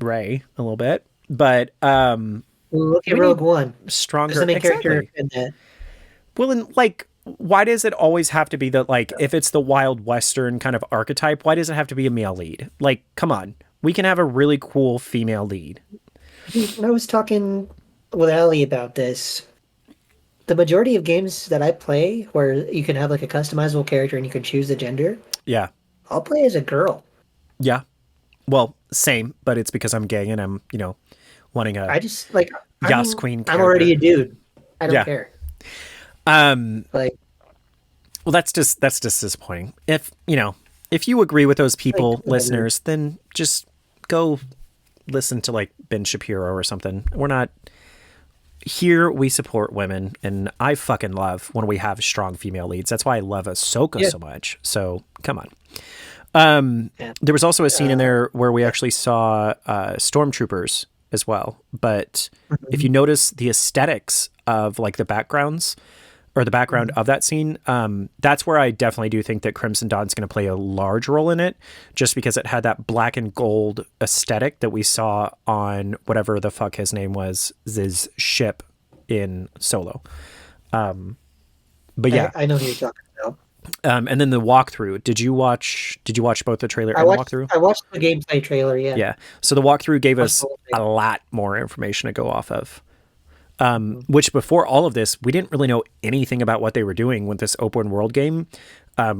Rey a little bit, but look at Rogue One. Stronger the main character in that. Well, and like, why does it always have to be that? Like, if it's the Wild Western kind of archetype, why does it have to be a male lead? Like, come on, we can have a really cool female lead. When I was talking with Allie about this, the majority of games that I play where you can have like a customizable character and you can choose the gender. Yeah. I'll play as a girl. Yeah. Well, same, but it's because I'm gay and I'm, wanting a Yas Queen character. I'm already a dude. I don't care. Well, that's just disappointing. If you agree with those people, listeners, then just go listen to like Ben Shapiro or something. We're not here we support women, and I fucking love when we have strong female leads. That's why I love Ahsoka so much. So come on. There was also a scene in there where we actually saw stormtroopers as well. But if you notice the aesthetics of like the backgrounds or the background of that scene, that's where I definitely do think that Crimson Dawn's going to play a large role in it, just because it had that black and gold aesthetic that we saw on whatever the fuck his name was, his ship in Solo. But yeah, I know who you're talking about. And then the walkthrough. Did you watch both the trailer and the walkthrough? I watched the gameplay trailer. Yeah. Yeah. So the walkthrough gave us a lot more information to go off of. Which before all of this, we didn't really know anything about what they were doing with this open world game.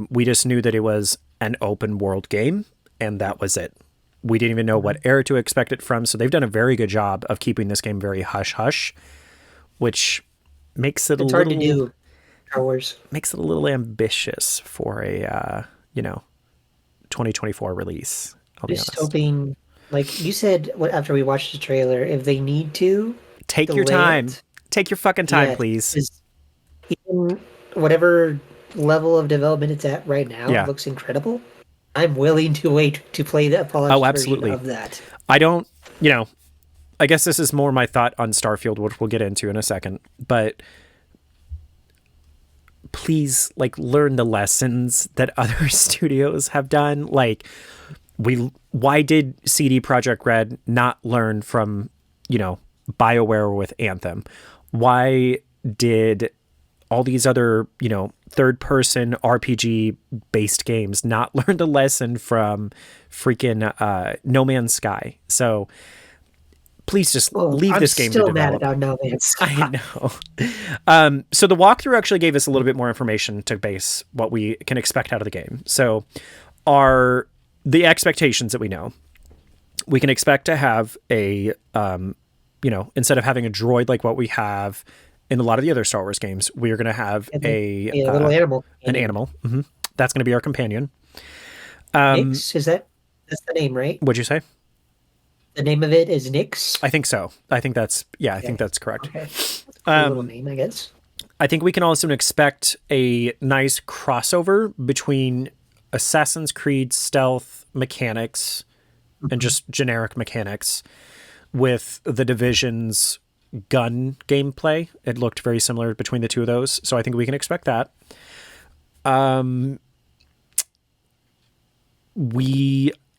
We just knew that it was an open world game, and that was it. We didn't even know what era to expect it from. So they've done a very good job of keeping this game very hush hush, which makes it hard to do. Star Wars makes it a little ambitious for a 2024 release. I'll be honest. Hoping, like you said, after we watched the trailer, if they need to. Take your time. Take your fucking time, please. Even whatever level of development it's at right now, it looks incredible. I'm willing to wait to play the polished version of that. I don't, I guess this is more my thought on Starfield, which we'll get into in a second. But please, learn the lessons that other studios have done. Why did CD Projekt Red not learn from, BioWare with Anthem? Why did all these other, third-person RPG-based games not learn the lesson from freaking No Man's Sky? So please just leave this game to develop. I'm still mad about No Man's Sky. I know. So the walkthrough actually gave us a little bit more information to base what we can expect out of the game. So the expectations that we know. We can expect to have a instead of having a droid like what we have in a lot of the other Star Wars games, we are going to have a little animal. An animal. Mm-hmm. That's going to be our companion. Nix, that's the name, right? What'd you say? The name of it is Nix? I think so. I think that's correct. Okay. A little name, I guess. I think we can also expect a nice crossover between Assassin's Creed stealth mechanics and just generic mechanics with the Division's gun gameplay. It looked very similar between the two of those, so I think we can expect that.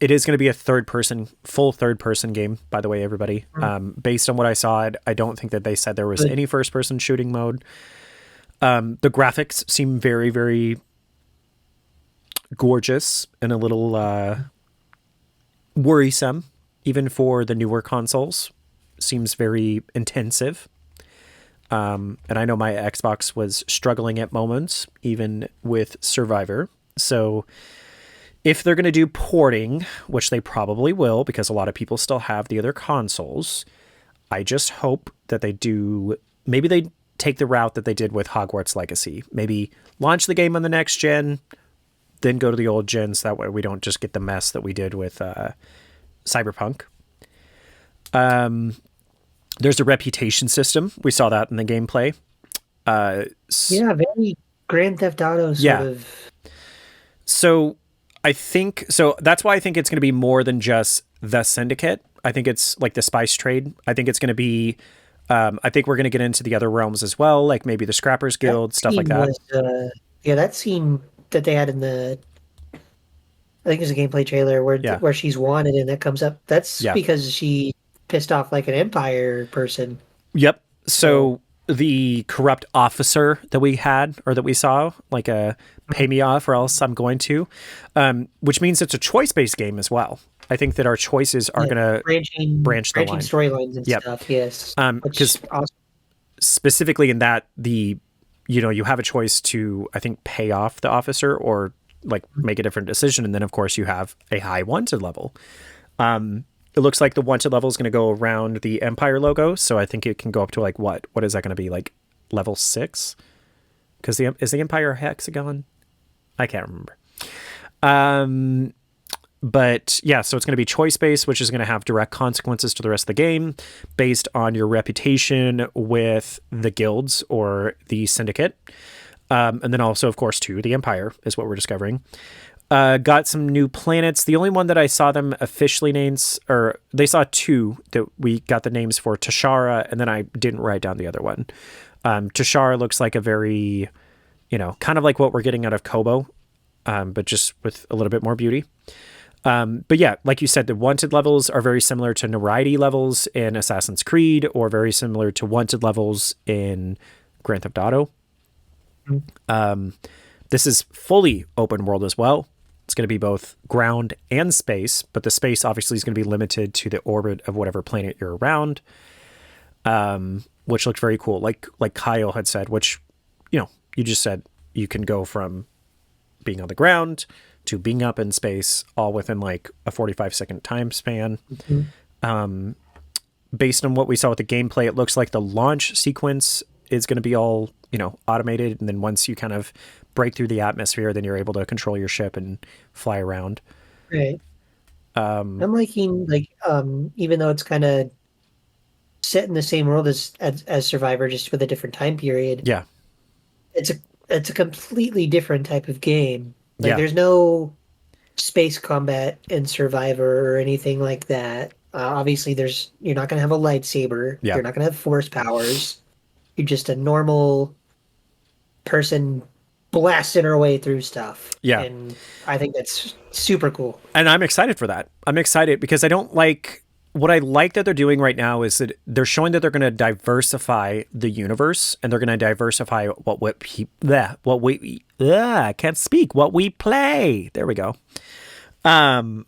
It is going to be a full third person game, by the way, everybody. Based on what I saw, I don't think that they said there was any first person shooting mode. The graphics seem very, very gorgeous and a little worrisome, even for the newer consoles. Seems very intensive. And I know my Xbox was struggling at moments, even with Survivor. So if they're going to do porting, which they probably will, because a lot of people still have the other consoles, I just hope that maybe they take the route that they did with Hogwarts Legacy. Maybe launch the game on the next gen, then go to the old gens. That way we don't just get the mess that we did with Cyberpunk. There's a reputation system. We saw that in the gameplay. Very Grand Theft Auto sort of. So that's why I think it's going to be more than just the Syndicate. I think it's like the spice trade. I think it's going to be, I think we're going to get into the other realms as well, like maybe the Scrappers Guild, stuff like that. That scene that they had in I think it's a gameplay trailer where she's wanted and that comes up. That's because she pissed off like an Empire person. Yep. So the corrupt officer that we had or that we saw, like pay me off or else I'm going to, which means it's a choice-based game as well. I think that our choices are going to branch the line. Storylines and stuff, yes. Because specifically in that, you have a choice to, I think, pay off the officer or make a different decision. And then, of course, you have a high wanted level. It looks like the wanted level is going to go around the Empire logo. So I think it can go up to what? What is that going to be? Level 6? Because is the Empire a hexagon? I can't remember. But yeah, so it's going to be choice-based, which is going to have direct consequences to the rest of the game based on your reputation with the guilds or the syndicate. And then also, of course, too, the Empire is what we're discovering. Got some new planets. The only one that I saw them officially names, or they saw two that we got the names for, Tashara, and then I didn't write down the other one. Tashara looks like a very, kind of like what we're getting out of Kobo, but just with a little bit more beauty. But yeah, like you said, the wanted levels are very similar to N3rd levels in Assassin's Creed, or very similar to wanted levels in Grand Theft Auto. This is fully open world as well. It's going to be both ground and space, but the space obviously is going to be limited to the orbit of whatever planet you're around, which looked very cool. Like Kyle had said, which, you just said you can go from being on the ground to being up in space all within like a 45-second time span. Based on what we saw with the gameplay, it looks like the launch sequence is going to be all, automated. And then once you kind of break through the atmosphere, then you're able to control your ship and fly around. Right. I'm liking, even though it's kind of set in the same world as Survivor, just with a different time period. Yeah. It's a completely different type of game. There's no space combat in Survivor or anything like that. Obviously, you're not going to have a lightsaber. Yeah. You're not going to have force powers. You're just a normal person blasting her way through stuff. Yeah. And I think that's super cool. And I'm excited for that. I'm excited because what I like that they're doing right now is that they're showing that they're going to diversify the universe, and they're going to diversify what we play. There we go. I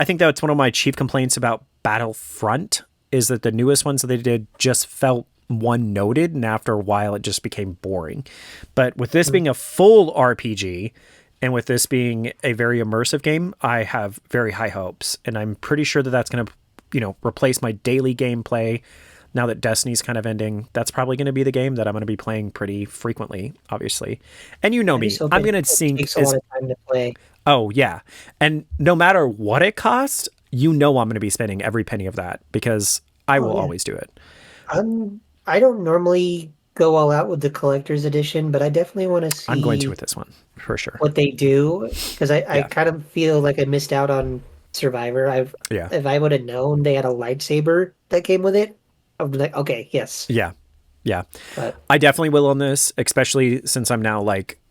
think that's one of my chief complaints about Battlefront, is that the newest ones that they did just felt one-noted, and after a while it just became boring. But with this being a full RPG, and with this being a very immersive game, I have very high hopes, and I'm pretty sure that that's going to, replace my daily gameplay. Now that Destiny's kind of ending, that's probably going to be the game that I'm going to be playing pretty frequently, obviously. And you know me, I'm going to sink. It takes a lot of time to play. Oh yeah, and no matter what it costs, I'm going to be spending every penny of that because I will always do it. I don't normally go all out with the collector's edition, but I definitely want to see. I'm going to with this one for sure. What they do, because I kind of feel like I missed out on Survivor. If I would have known they had a lightsaber that came with it, I would be like, okay, yes. Yeah. But I definitely will on this, especially since I'm now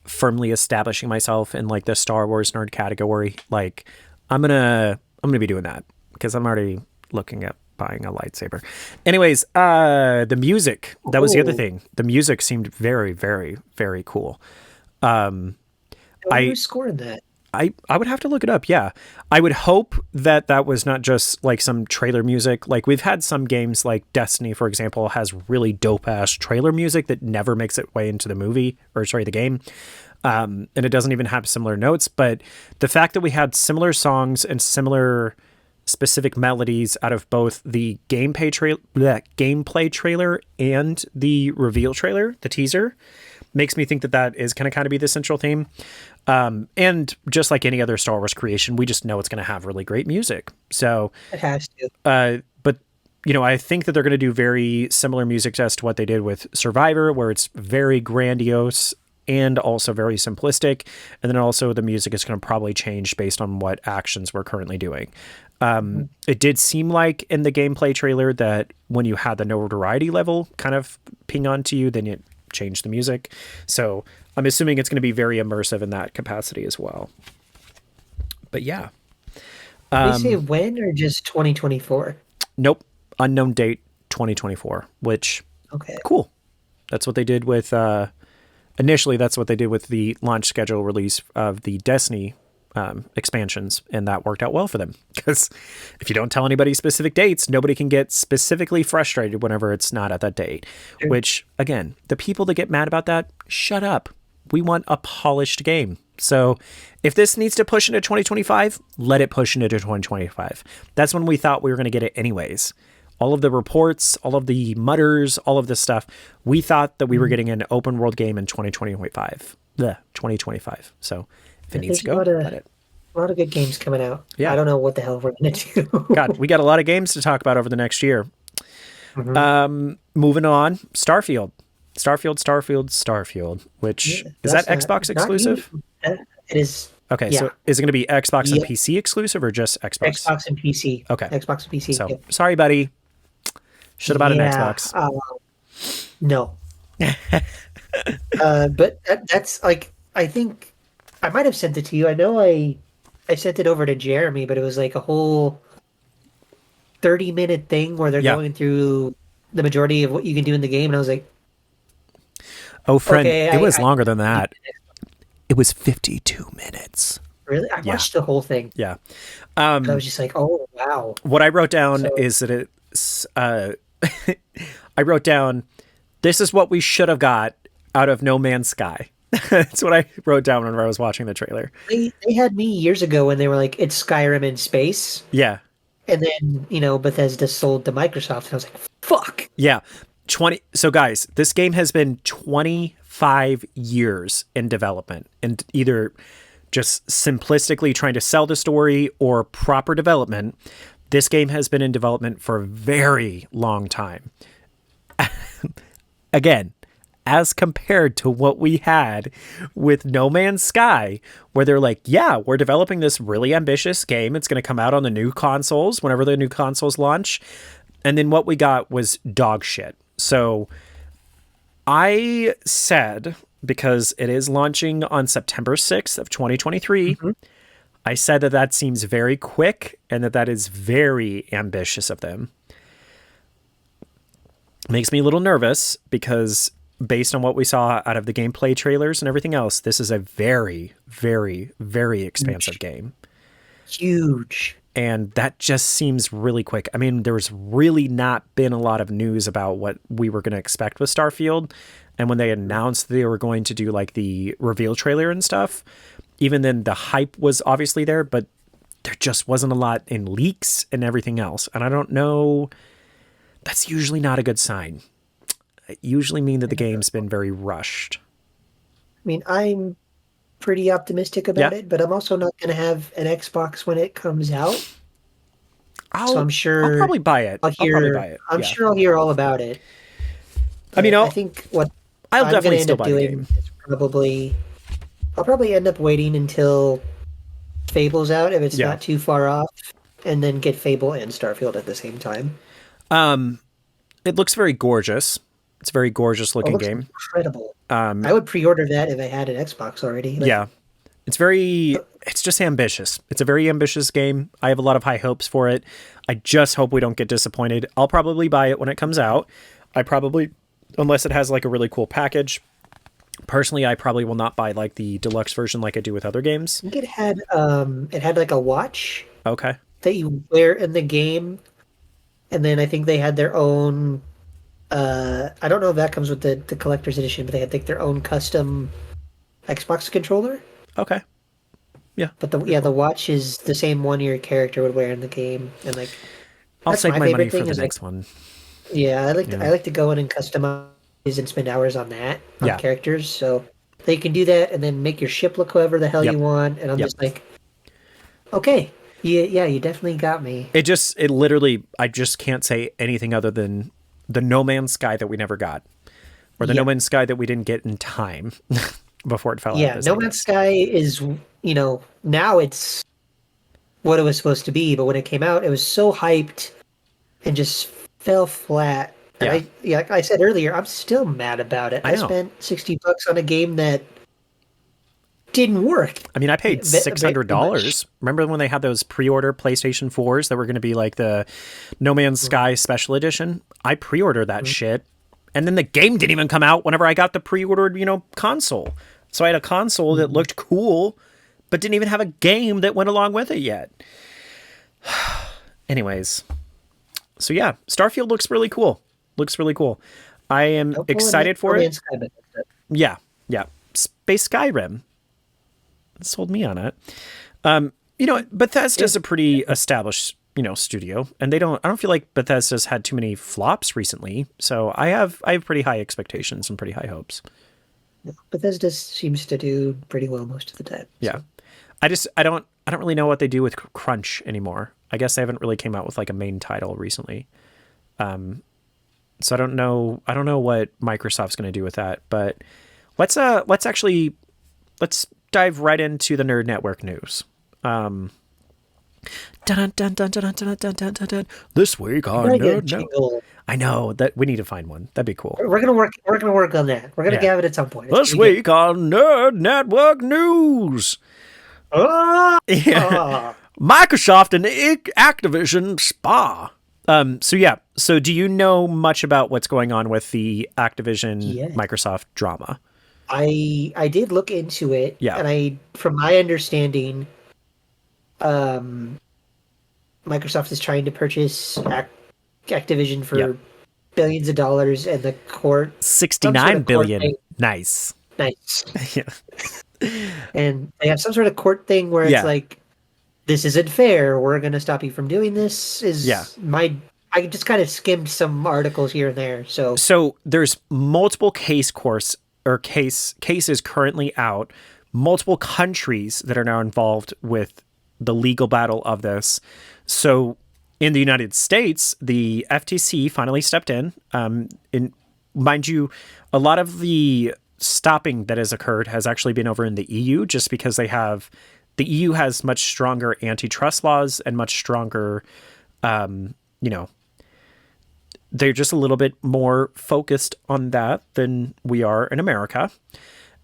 firmly establishing myself in the Star Wars nerd category. I'm gonna be doing that because I'm already looking at buying a lightsaber. Anyways, the music, that was the other thing. The music seemed very, very, very cool. Who's scoring that? I would have to look it up. Yeah. I would hope that was not just some trailer music. We've had some games like Destiny, for example, has really dope ass trailer music that never makes its way into the the game. And it doesn't even have similar notes, but the fact that we had similar songs and similar specific melodies out of both the gameplay trailer and the reveal trailer, the teaser, makes me think that is going to kind of be the central theme. And just like any other Star Wars creation, we just know it's going to have really great music. So it has to. But I think that they're going to do very similar music as to what they did with Survivor, where it's very grandiose and also very simplistic. And then also the music is going to probably change based on what actions we're currently doing. It did seem like in the gameplay trailer that when you had the notoriety level kind of ping onto you, then it changed the music. So I'm assuming it's going to be very immersive in that capacity as well. But yeah. They say when or just 2024? Nope. Unknown date 2024, which cool. That's what they did with initially that's what they did with the launch schedule release of the Destiny expansions, and that worked out well for them, because if you don't tell anybody specific dates, nobody can get specifically frustrated whenever it's not at that date. Sure. Which, again, the people that get mad about that, shut up. We want a polished game. So if this needs to push into 2025, let it push into 2025. That's when we thought we were going to get it anyways. All of the reports, all of the mutters, all of this stuff, we thought that we were getting an open world game in 2025. 2025. So if it needs to go, let it. A lot of good games coming out. I Yeah. don't know what the hell we're gonna God, do. we got a lot of games to talk about over the next year. Hmm. Moving on, Starfield, which Yeah, is that that's Xbox not you. exclusive? It is. Okay, so Yeah. is it going to be Xbox and Yep. PC exclusive or just Xbox? Xbox and PC. Okay, Xbox and PC. so Yep. sorry, buddy. Should have bought an Yeah. Xbox. No. But that's like I think I might have sent it to you. I know I sent it over to Jeremy, but it was like a whole 30-minute thing where they're Yeah. going through the majority of what you can do in the game, and I was like, Oh, friend, okay, it was I longer than that. It was 52 minutes. really I Yeah, watched the whole thing. yeah. And I was just like, oh wow. What I wrote down So is that it's. I wrote down, this is what we should have got out of No Man's Sky. That's what I wrote down whenever I was watching the trailer. they had me years ago when they were like, it's Skyrim in space, Yeah, and then Bethesda sold to Microsoft, and I was like, fuck. yeah. 20. So, guys, this game has been 25 years in development, and either just simplistically trying to sell the story or proper development. This game has been in development for a very long time. Again, as compared to what we had with No Man's Sky, where they're like, yeah, we're developing this really ambitious game. It's going to come out on the new consoles whenever the new consoles launch. And then what we got was dog shit. So I said, because it is launching on September 6th of 2023, Mhm. I said that that seems very quick and that that is very ambitious of them. Makes me a little nervous because based on what we saw out of the gameplay trailers and everything else, this is a very, very, very expansive game. Huge. And that just seems really quick. I mean, there's really not been a lot of news about what we were going to expect with Starfield. And when they announced they were going to do like the reveal trailer and stuff, even then the hype was obviously there, but there just wasn't a lot in leaks and everything else. And I don't know, that's usually not a good sign. It usually mean that the game's been very rushed. I mean, I'm pretty optimistic Yeah. about it, but I'm also not going to have an Xbox when it comes out. So I'll probably buy it. I'll probably buy it. I'm Yeah. sure I'll hear all about it. I mean, But I think what I'll I'm going definitely to end still up buy the doing game. is I'll probably end up waiting until Fable's out if it's Yeah. not too far off, and then get Fable and Starfield at the same time. It looks very gorgeous. It's a very gorgeous Oh, it looking looks game. incredible. I would pre-order that if I had an Xbox already. Like, Yeah. It's just ambitious. It's a very ambitious game. I have a lot of high hopes for it. I just hope we don't get disappointed. I'll probably buy it when it comes out. Unless it has like a really cool package. Personally, I probably will not buy like the deluxe version like I do with other games. I think it had like a watch Okay. that you wear in the game, and then I think they had their own. I don't know if that comes with the collector's edition, but they had like their own custom Xbox controller. Okay. Yeah. But the watch is the same one your character would wear in the game, and like I'll that's save my money favorite for thing the is like next one. yeah, Yeah. I like to go in and customize and spend hours on that on Yeah. characters, so they can do that and then make your ship look however the hell Yep. you want, and I'm Yep. just like, okay, yeah, you definitely got me. It literally, I just can't say anything other than the No Man's Sky that we never got, or the No Yeah. Man's Sky that we didn't get in time before it fell out. Yeah, This, No I Man's guess. Sky is, now it's what it was supposed to be, but when it came out, it was so hyped and just fell flat. And like I said earlier, I'm still mad about it. I I know. spent $60 on a game that didn't work. I mean, I paid Very $600. much. Remember when they had those pre-order PlayStation 4s that were going to be like the No Man's Sky Special Edition? I pre-ordered that shit, and then the game didn't even come out whenever I got the pre-ordered, console. So I had a console that looked cool, but didn't even have a game that went along with it yet. Anyways, so yeah, Starfield looks really cool. Looks really cool. I am Don't pull excited for No it. Man's Sky, but Yeah, yeah. Space Skyrim sold me on it. Bethesda's a pretty established, studio, and I don't feel like Bethesda's had too many flops recently. So I have pretty high expectations and pretty high hopes. Bethesda seems to do pretty well most of the time. Yeah. I don't really know what they do with Crunch anymore. I guess they haven't really came out with like a main title recently. So I don't know what Microsoft's going to do with that, but let's dive right into the Nerd Network news. Dun, dun, dun, dun, dun, dun, dun, dun, dun, dun. This week on Nerd Network. I know that we need to find one. That'd be cool. We're gonna work on that. We're gonna have it at some point. This week on Nerd Network news. Microsoft and Activision spa. So do you know much about what's going on with the Activision Microsoft drama? I did look into it, and from my understanding, Microsoft is trying to purchase Activision for billions of dollars, and the court 69 billion. Nice. Yeah. And they have some sort of court thing where it's like, this isn't fair. We're going to stop you from doing this. I just kind of skimmed some articles here and there. So there's multiple cases currently out, multiple countries that are now involved with the legal battle of this. So in the United States, the FTC finally stepped in. Mind you, a lot of the stopping that has occurred has actually been over in the EU, just because the EU has much stronger antitrust laws and much stronger, they're just a little bit more focused on that than we are in America.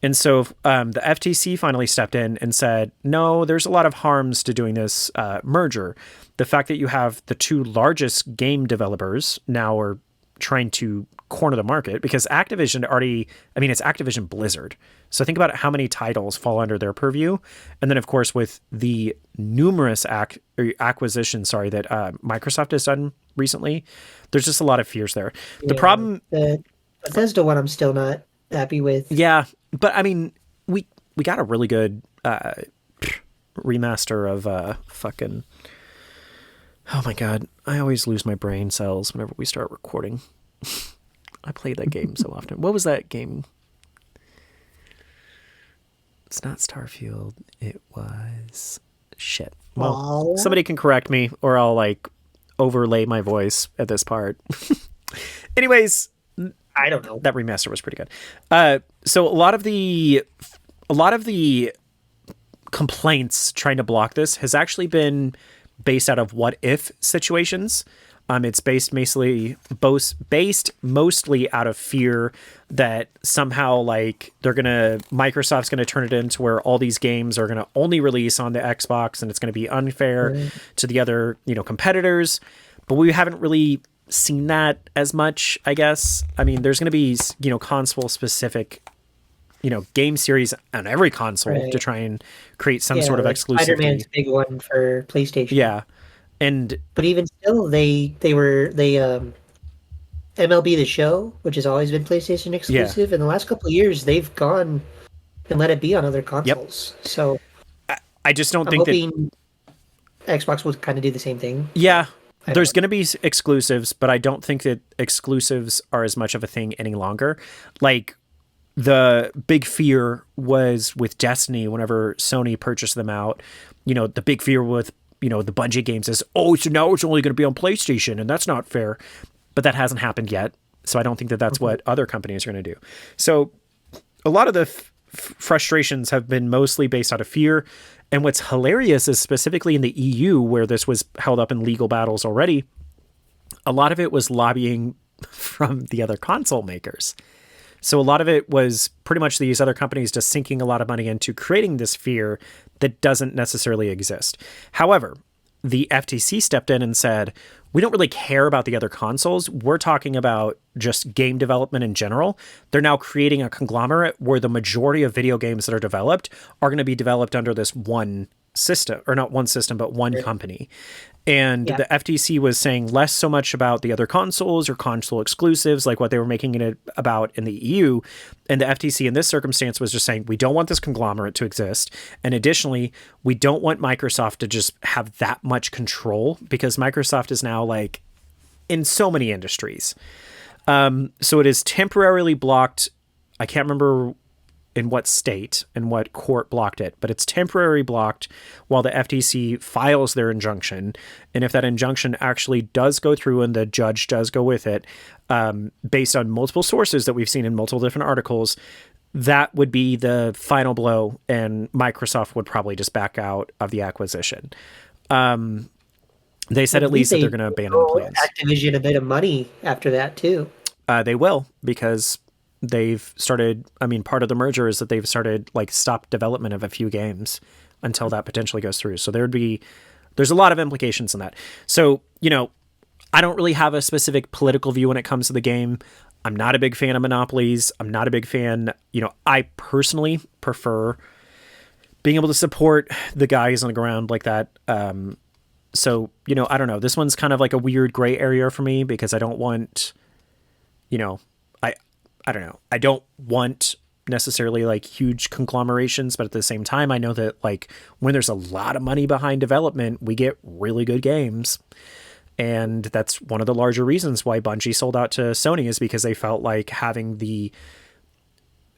And so the FTC finally stepped in and said, no, there's a lot of harms to doing this merger. The fact that you have the two largest game developers now are trying to corner the market, because Activision it's Activision Blizzard. So think about how many titles fall under their purview. And then, of course, with the numerous acquisitions, that Microsoft has done recently, there's just a lot of fears there. The problem... Bethesda one I'm still not happy with. Yeah, but I mean, we got a really good remaster of fucking... Oh my god, I always lose my brain cells whenever we start recording. I played that game so often. What was that game? It's not Starfield. It was... Shit. Well, somebody can correct me, or I'll overlay my voice at this part. Anyways, I don't know. That remaster was pretty good. So a lot of the complaints trying to block this has actually been based out of what if situations. It's based mostly out of fear that somehow Microsoft's gonna turn it into where all these games are gonna only release on the Xbox, and it's gonna be unfair to the other competitors. But we haven't really seen that as much, I guess. I mean, there's gonna be console specific game series on every console to try and create some sort of exclusivity. Spider-Man's a big one for PlayStation. Yeah. But even still, they MLB The Show, which has always been PlayStation exclusive, in the last couple of years they've gone and let it be on other consoles. Yep. So I just don't think that Xbox will kind of do the same thing. Yeah, there's going to be exclusives, but I don't think that exclusives are as much of a thing any longer. The big fear was with Destiny whenever Sony purchased them out. The big fear with the Bungie games is, so now it's only going to be on PlayStation, and that's not fair. But that hasn't happened yet, so I don't think that that's what other companies are going to do. So a lot of the frustrations have been mostly based out of fear. And what's hilarious is, specifically in the EU, where this was held up in legal battles already, a lot of it was lobbying from the other console makers. So a lot of it was pretty much these other companies just sinking a lot of money into creating this fear that doesn't necessarily exist. However, the FTC stepped in and said, we don't really care about the other consoles. We're talking about just game development in general. They're now creating a conglomerate where the majority of video games that are developed are going to be developed under this one system, or not one system, but one company. And the FTC was saying less so much about the other consoles or console exclusives, like what they were making it about in the EU. And the FTC in this circumstance was just saying, we don't want this conglomerate to exist. And additionally, we don't want Microsoft to just have that much control, because Microsoft is now in so many industries. So it is temporarily blocked. I can't remember in what state and what court blocked it, but it's temporarily blocked while the FTC files their injunction. And if that injunction actually does go through and the judge does go with it, based on multiple sources that we've seen in multiple different articles, that would be the final blow, and Microsoft would probably just back out of the acquisition. They said at least that they're going to abandon the plans. Activision a bit of money after that too. They will, because they've started, I mean, part of the merger is that they've started like stop development of a few games until that potentially goes through. So there's a lot of implications in that. So, you know, I don't really have a specific political view when it comes to the game. I'm not a big fan of monopolies. I'm not a big fan. You know, I personally prefer being able to support the guys on the ground like that. So, you know, I don't know. This one's kind of like a weird gray area for me because I don't want, you know, I don't know. I don't want necessarily like huge conglomerations, but at the same time, I know that like when there's a lot of money behind development, we get really good games. And that's one of the larger reasons why Bungie sold out to Sony, is because they felt like having the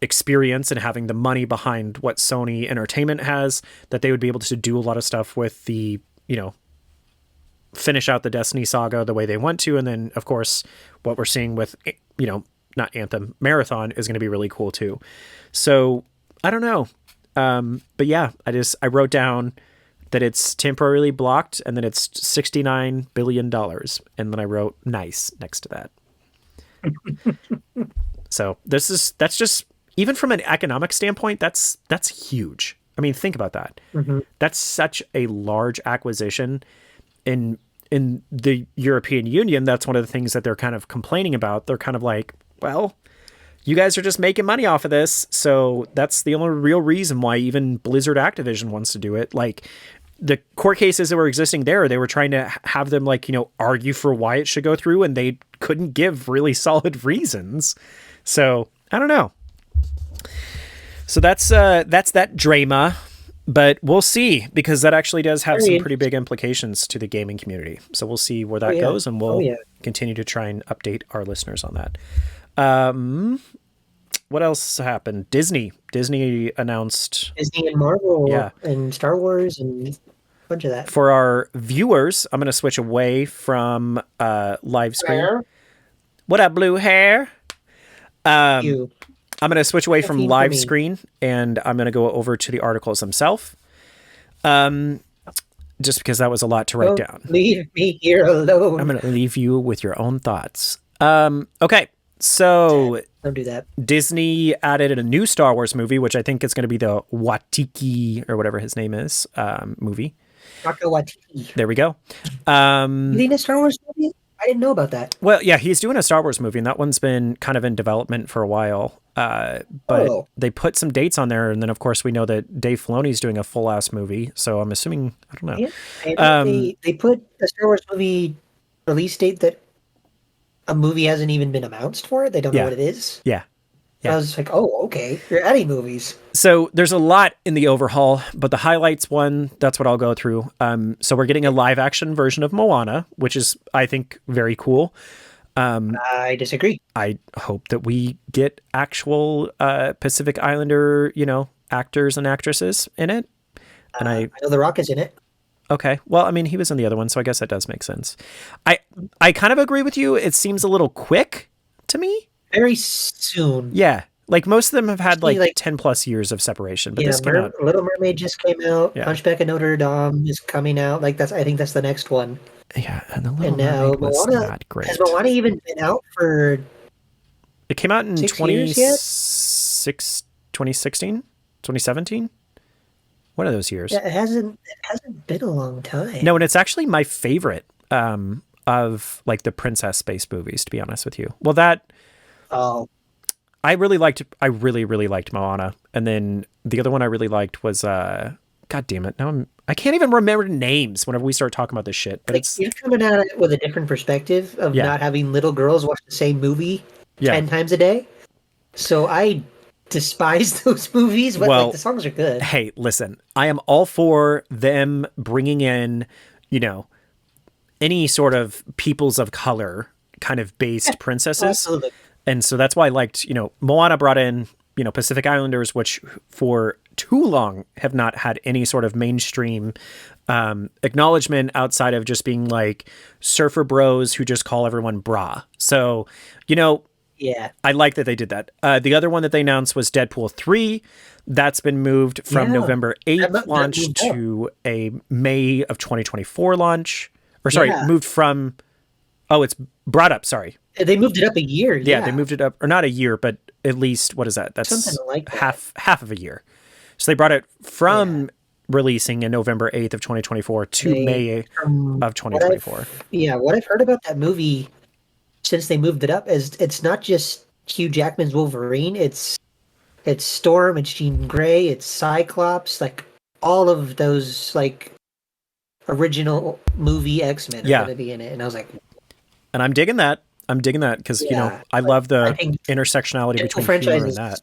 experience and having the money behind what Sony Entertainment has, that they would be able to do a lot of stuff with the, you know, finish out the Destiny saga the way they want to. And then of course, what we're seeing with, you know, not Anthem, Marathon is going to be really cool too. So I don't know. But yeah, I wrote down that it's temporarily blocked and then it's $69 billion. And then I wrote nice next to that. So that's just, even from an economic standpoint, that's huge. I mean, think about that. Mm-hmm. That's such a large acquisition. In the European Union, that's one of the things that they're kind of complaining about. They're kind of like, well, you guys are just making money off of this. So that's the only real reason why even Blizzard Activision wants to do it. Like the court cases that were existing there, they were trying to have them like, you know, argue for why it should go through, and they couldn't give really solid reasons. So I don't know. So that's that drama, but we'll see, because that actually does have some pretty big implications to the gaming community. So we'll see where that goes, and we'll continue to try and update our listeners on that. What else happened? Disney announced Disney and Marvel and Star Wars and a bunch of that. For our viewers, I'm going to switch away from live screen. What up, blue hair? I'm going to switch away from live screen, and I'm going to go over to the articles themselves. Just because that was a lot to write down. Leave me here alone. I'm going to leave you with your own thoughts. Okay. So don't do that. Disney added a new Star Wars movie, which I think is going to be the Watiki or whatever his name is movie. Taika Waititi. There we go. You need a Star Wars movie? I didn't know about that. Well, yeah, he's doing a Star Wars movie, and that one's been kind of in development for a while. But they put some dates on there, and then of course we know that Dave Filoni's doing a full-ass movie. So I'm assuming, I don't know. Yeah, they put a Star Wars movie release date that a movie hasn't even been announced for it. They don't know what it is. Yeah. I was like, oh, okay. You're adding movies. So there's a lot in the overhaul, but the highlights one, that's what I'll go through. So we're getting a live action version of Moana, which is, I think, very cool. I disagree. I hope that we get actual Pacific Islander, you know, actors and actresses in it. And I know The Rock is in it. Okay. Well, I mean, he was in the other one, so I guess that does make sense. I kind of agree with you. It seems a little quick to me. Very soon. Yeah. Like most of them have had like 10 plus years of separation, but this came out. Little Mermaid just came out. Yeah. Hunchback of Notre Dame is coming out. Like I think that's the next one. Yeah, and the Little Mermaid was not great. Has Moana even been out for? It came out in 2016, 2017. One of those years. Yeah, it hasn't been a long time. No, and it's actually my favorite of like the princess space movies, to be honest with you. Well, I really liked Moana, and then the other one I really liked was God damn it! Now I can't even remember names whenever we start talking about this shit. But like, you're coming at it with a different perspective of not having little girls watch the same movie 10 times a day. So I despise those movies, but like, the songs are good. Hey, listen, I am all for them bringing in, you know, any sort of peoples of color kind of based princesses. Absolutely. And so that's why I liked, you know, Moana brought in, Pacific Islanders, which for too long have not had any sort of mainstream acknowledgement outside of just being like surfer bros who just call everyone brah. So, Yeah. I like that they did that. The other one that they announced was Deadpool 3. That's been moved from November 8th launch to a May of 2024 launch. Or sorry, moved from... Oh, it's brought up, sorry. They moved it up a year. Yeah, they moved it up, or not a year, but at least, what is that? That's something like that. half of a year. So they brought it from releasing in November 8th of 2024 to May of 2024. What I've heard about that movie since they moved it up is it's not just Hugh Jackman's Wolverine, it's Storm, it's Jean Grey, it's Cyclops, like all of those like original movie X-Men are going to be in it. And I was like, and I'm digging that because I love the intersectionality between humor and that.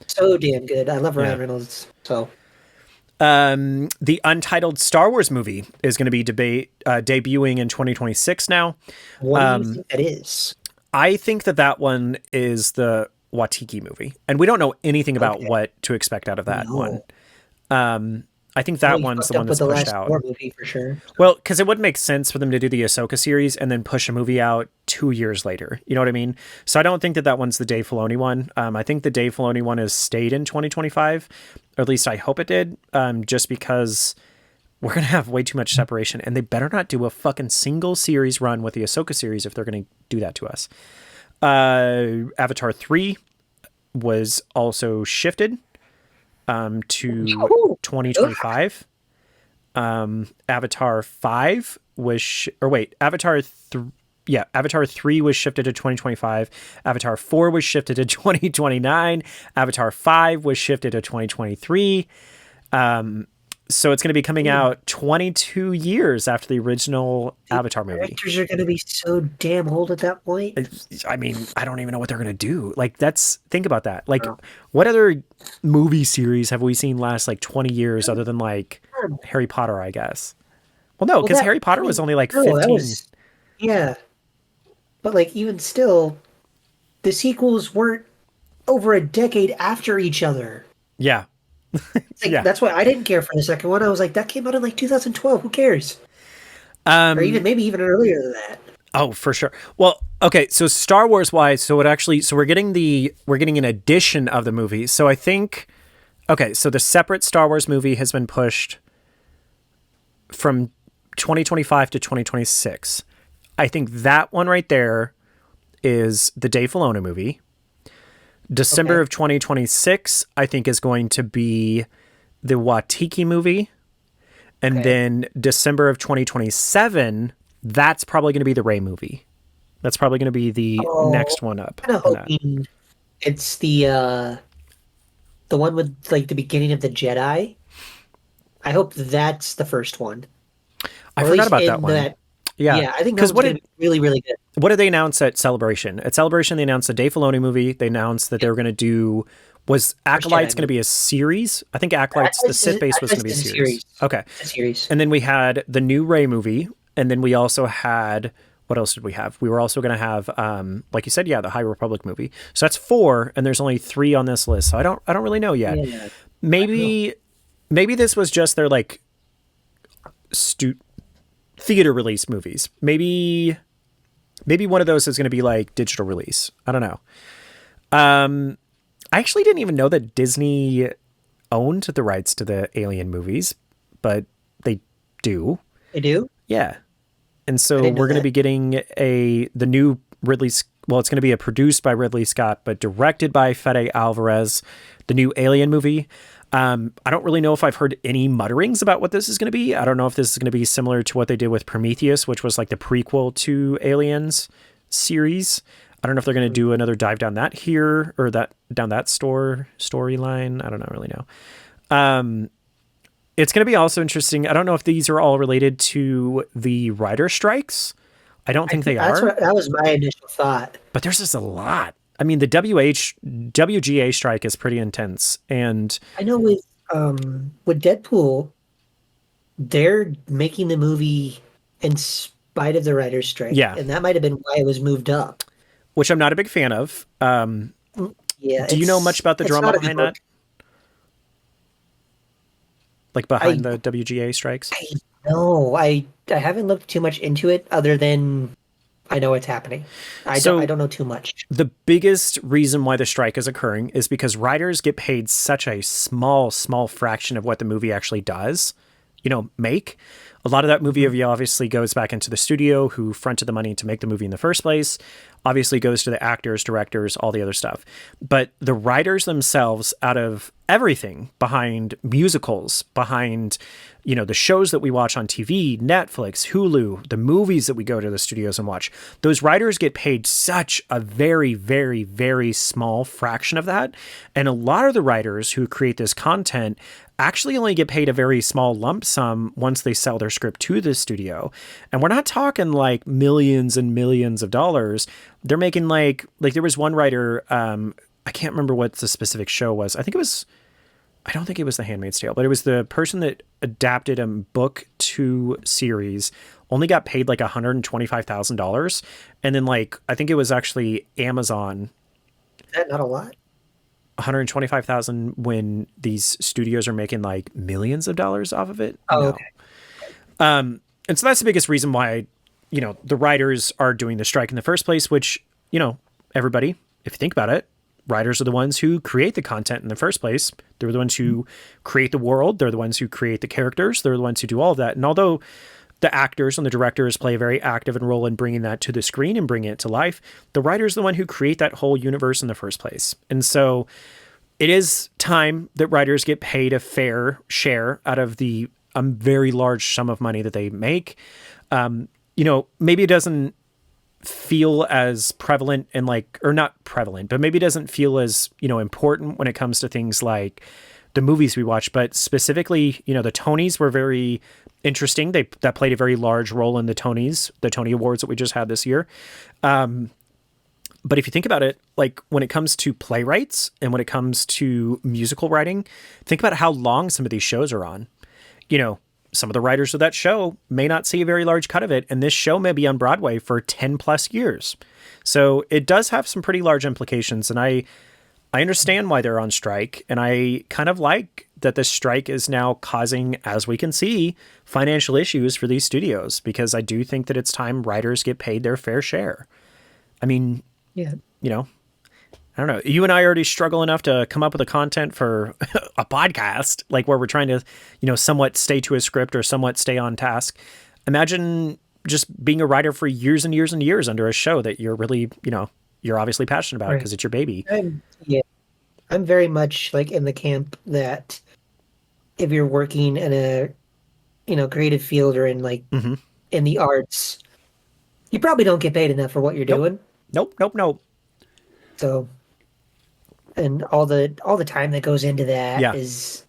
So damn good. I love Ryan Reynolds. So the untitled Star Wars movie is going to be debuting in 2026 now. What do you think that is? I think that one is the Watiki movie, and we don't know anything about what to expect out of that one. I think that one's the one that's pushed out. Movie for sure. Well, because it wouldn't make sense for them to do the Ahsoka series and then push a movie out 2 years later. You know what I mean? So I don't think that one's the Dave Filoni one. I think the Dave Filoni one has stayed in 2025, or at least I hope it did, just because we're going to have way too much separation, and they better not do a fucking single series run with the Ahsoka series if they're going to do that to us. Avatar 3 was also shifted to 2025. Avatar 5 was Avatar 3 was shifted to 2025. Avatar 4 was shifted to 2029. Avatar 5 was shifted to 2023. So it's going to be coming out 22 years after the original Avatar movie. Characters are going to be so damn old at that point. I mean, I don't even know what they're going to do. Like, think about that. Like, what other movie series have we seen last like 20 years other than like Harry Potter, I guess? Well, no, because Harry Potter was only like 15. But like, even still, the sequels weren't over a decade after each other. Yeah. That's why I didn't care for the second one. I was like, that came out in like 2012. Who cares? Or maybe even earlier than that. Oh, for sure. Well, okay. So Star Wars wise, so we're getting an edition of the movie. So I think, so the separate Star Wars movie has been pushed from 2025 to 2026. I think that one right there is the Dave Filoni movie. December of 2026, I think, is going to be the Watiki movie. And then December of 2027, that's probably going to be the Rey movie. That's probably going to be the next one up. I'm kind of hoping it's the one with like the beginning of the Jedi. I hope that's the first one. I forgot about that one. Yeah, I think that's going to be really, really good. What did they announce at Celebration? At Celebration, they announced the Dave Filoni movie. They announced that they were going to do... Was Acolytes going to be a series? I think Acolytes, the Sith base, was going to be a series. Okay. A series. And then we had the new Rey movie. And then we also had... What else did we have? We were also going to have, like you said, the High Republic movie. So that's 4, and there's only 3 on this list. So I don't really know yet. Yeah. Maybe this was just their, like, theater release movies. Maybe one of those is going to be like digital release. I don't know. I actually didn't even know that Disney owned the rights to the Alien movies, but they do. They do? Yeah. And so we're going to be getting the new Ridley. Well, it's going to be produced by Ridley Scott, but directed by Fede Alvarez, the new Alien movie. I don't really know if I've heard any mutterings about what this is going to be. I don't know if this is going to be similar to what they did with Prometheus, which was like the prequel to Aliens series. I don't know if they're going to do another dive down that here or down that storyline. I don't really know. It's going to be also interesting. I don't know if these are all related to the writer strikes. I don't think they are. That was my initial thought. But there's just a lot. I mean, the WGA strike is pretty intense, and I know with Deadpool, they're making the movie in spite of the writer's strike. Yeah, and that might have been why it was moved up. Which I'm not a big fan of. Yeah, Yeah, Do you know much about the it's drama not a good behind look. that? Like behind I the WGA strikes? I know I haven't looked too much into it other than I know it's happening. I So don't know too much. the biggest reason why the strike is occurring is because writers get paid such a small fraction of what the movie actually does, make. A lot of that movie Mhm. obviously goes back into the studio who fronted the money to make the movie in the first place. Obviously goes to the actors, directors, all the other stuff. But the writers themselves, out of everything behind musicals, behind, the shows that we watch on TV, Netflix, Hulu, the movies that we go to the studios and watch, those writers get paid such a very, very, very small fraction of that. And a lot of the writers who create this content actually only get paid a very small lump sum once they sell their script to the studio. And we're not talking like millions and millions of dollars. They're making like there was one writer, I can't remember what the specific show was. I don't think it was The Handmaid's Tale, but it was the person that adapted a book to series only got paid like $125,000. And then I think it was actually Amazon. Is that not a lot? 125,000 when these studios are making like millions of dollars off of it. Oh, No. okay. And so that's the biggest reason why, the writers are doing the strike in the first place, which, everybody, if you think about it, writers are the ones who create the content in the first place. They're the ones who create the world. They're the ones who create the characters. They're the ones who do all of that. And although the actors and the directors play a very active role in bringing that to the screen and bringing it to life, the writer's the one who create that whole universe in the first place. And so it is time that writers get paid a fair share out of the very large sum of money that they make. Maybe it doesn't feel as prevalent and or not prevalent, but maybe it doesn't feel as, important when it comes to things like the movies we watch, but specifically, the Tonys were very interesting. That played a very large role in the Tony Awards that we just had this year. But if you think about it, when it comes to playwrights and when it comes to musical writing, think about how long some of these shows are on. Some of the writers of that show may not see a very large cut of it, and this show may be on Broadway for 10 plus years. So it does have some pretty large implications, and I understand why they're on strike, and I kind of like that this strike is now causing, as we can see, financial issues for these studios, because I do think that it's time writers get paid their fair share. I mean, Yeah. I don't know. You and I already struggle enough to come up with the content for a podcast, where we're trying to, somewhat stay to a script or somewhat stay on task. Imagine just being a writer for years and years and years under a show that you're really, you're obviously passionate about because Right. it's your baby. Yeah. I'm very much in the camp that if you're working in a, creative field or in Mm-hmm. in the arts, you probably don't get paid enough for what you're Nope. doing. Nope. So, and all the time that goes into that Yeah. is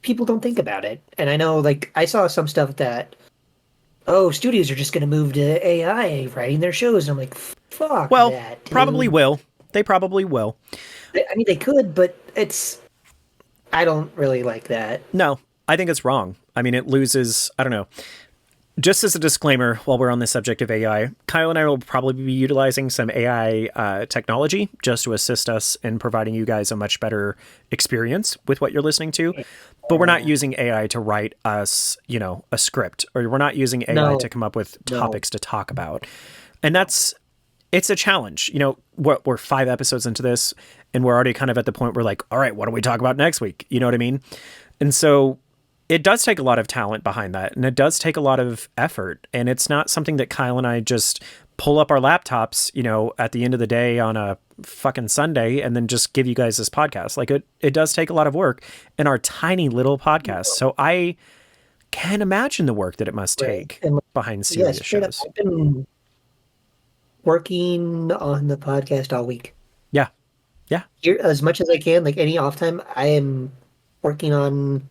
people don't think about it. And I know I saw some stuff that studios are just going to move to AI writing their shows. And I'm like, fuck Well, that, probably dude. will. They probably will. I mean, they could, but I don't really like that. No, I think it's wrong. I mean, it loses, I don't know. Just as a disclaimer, while we're on the subject of AI, Kyle and I will probably be utilizing some AI technology just to assist us in providing you guys a much better experience with what you're listening to. But we're not using AI to write us, a script, or we're not using AI No, to come up with no. topics to talk about. And it's a challenge. We're 5 episodes into this, and we're already kind of at the point where all right, what do we talk about next week? You know what I mean? And so it does take a lot of talent behind that, and it does take a lot of effort. And it's not something that Kyle and I just pull up our laptops, at the end of the day on a fucking Sunday and then just give you guys this podcast. It does take a lot of work in our tiny little podcast. So I can't imagine the work that it must Right. take And behind yeah, serious straight up, shows. I've been working on the podcast all week. Yeah. Yeah. Here, as much as I can, any off time, I am working on,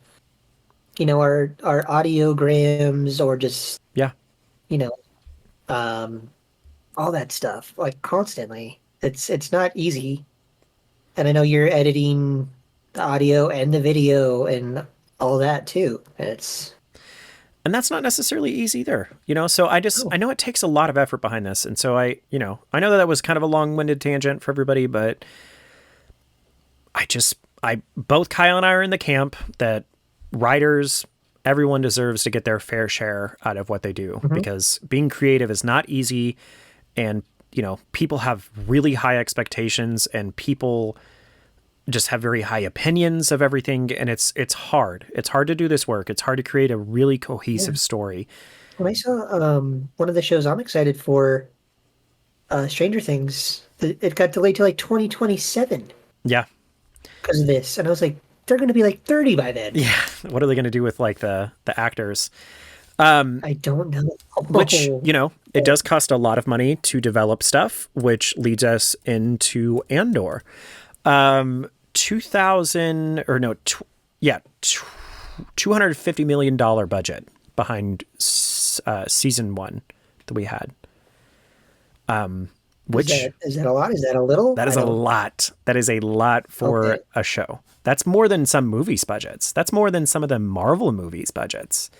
our audiograms or just, Yeah. you know, um, all that stuff, constantly. It's not easy. And I know you're editing the audio and the video and all that too. And And that's not necessarily easy either, So oh, I know it takes a lot of effort behind this. And so I know that was kind of a long-winded tangent for everybody, but both Kyle and I are in the camp that writers, everyone deserves to get their fair share out of what they do, because being creative is not easy. And, people have really high expectations, and people just have very high opinions of everything. And it's hard. It's hard to do this work. It's hard to create a really cohesive story. When I saw one of the shows I'm excited for, Stranger Things, it got delayed to like 2027. Yeah. Because of this. And I was like, they're going to be like 30 by then. Yeah. What are they going to do with like the actors? I don't know. Which, it does cost a lot of money to develop stuff, which leads us into Andor. $250 million budget behind season 1 that we had. Which is that a lot? Is that a little? That is a lot. That is a lot for a show. That's more than some movies' budgets. That's more than some of the Marvel movies' budgets.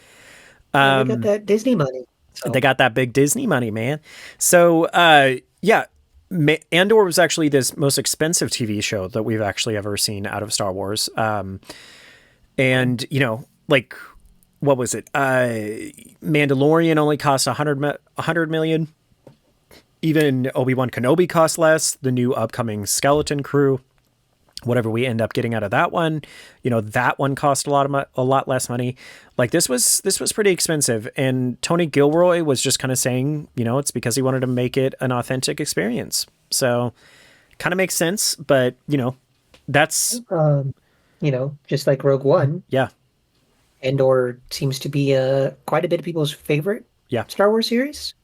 They got that Disney money. So. They got that big Disney money, man. So, Andor was actually this most expensive TV show that we've actually ever seen out of Star Wars. And, what was it? Mandalorian only cost $100 million. Even Obi-Wan Kenobi cost less. The new upcoming Skeleton Crew, whatever we end up getting out of that one, that one cost a lot less money. Like this was pretty expensive. And Tony Gilroy was just kind of saying, it's because he wanted to make it an authentic experience. So kind of makes sense, but that's, just like Rogue One. Yeah. Andor seems to be quite a bit of people's favorite Star Wars series.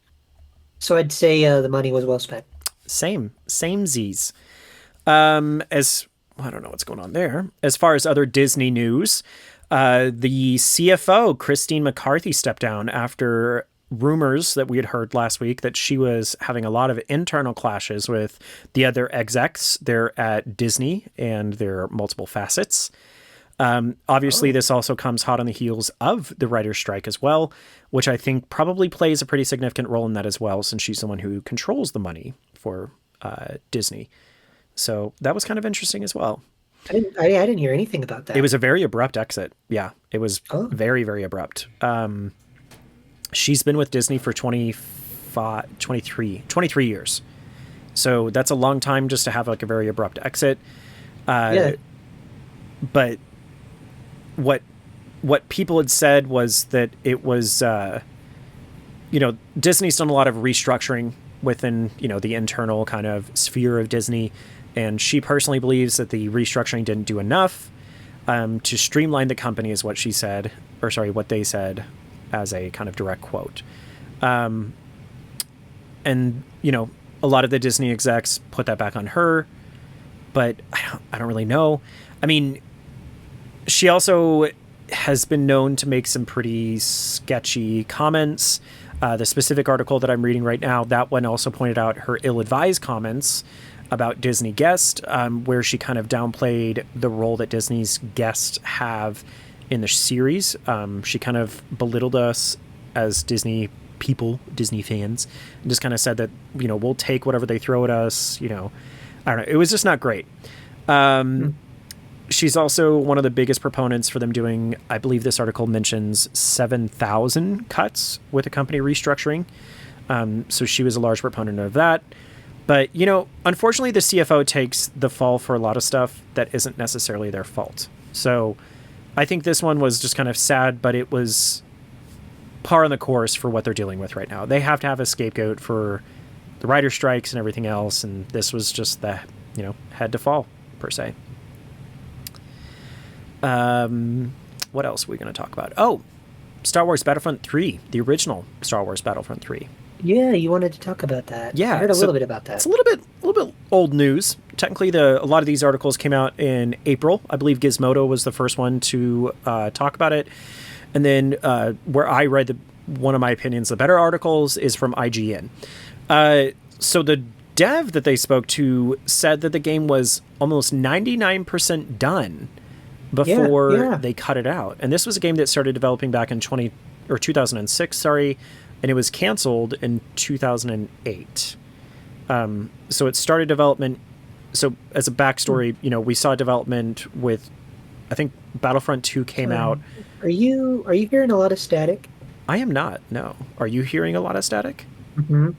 So I'd say the money was well spent. Same Z's. As I don't know what's going on there. As far as other Disney news, the CFO, Christine McCarthy, stepped down after rumors that we had heard last week that she was having a lot of internal clashes with the other execs there at Disney and their multiple facets. Obviously, this also comes hot on the heels of the writer's strike as well, which I think probably plays a pretty significant role in that as well, since she's the one who controls the money for Disney. So that was kind of interesting as well. I didn't hear anything about that. It was a very abrupt exit. Yeah, it was very, very abrupt. She's been with Disney for 23 years. So that's a long time just to have like a very abrupt exit. But what people had said was that it was, Disney's done a lot of restructuring within, the internal kind of sphere of Disney. And she personally believes that the restructuring didn't do enough to streamline the company, is what she said, what they said as a kind of direct quote. And, a lot of the Disney execs put that back on her, but I don't really know. I mean, she also has been known to make some pretty sketchy comments. The specific article that I'm reading right now, that one also pointed out her ill-advised comments about Disney guests, where she kind of downplayed the role that Disney's guests have in the series. She kind of belittled us as Disney people, Disney fans, and just kind of said that, we'll take whatever they throw at us. I don't know. It was just not great. She's also one of the biggest proponents for them doing, I believe this article mentions 7,000 cuts with the company restructuring. So she was a large proponent of that. But, unfortunately, the CFO takes the fall for a lot of stuff that isn't necessarily their fault. So I think this one was just kind of sad, but it was par on the course for what they're dealing with right now. They have to have a scapegoat for the writer strikes and everything else. And this was just the, had to fall, per se. What else are we going to talk about? Oh, Star Wars Battlefront 3, the original Star Wars Battlefront 3. Yeah, you wanted to talk about that. Yeah, I heard a little bit about that. It's a little bit old news. Technically, a lot of these articles came out in April. I believe Gizmodo was the first one to talk about it, and then where I read one of my opinions, the better articles, is from IGN. So the dev that they spoke to said that the game was almost 99% done before they cut it out, and this was a game that started developing back in 2006. Sorry. And it was canceled in 2008. So it started development so as a backstory, we saw development with, I think Battlefront 2 came out. Are you hearing a lot of static? I am not. No. Are you hearing a lot of static? Mm-hmm.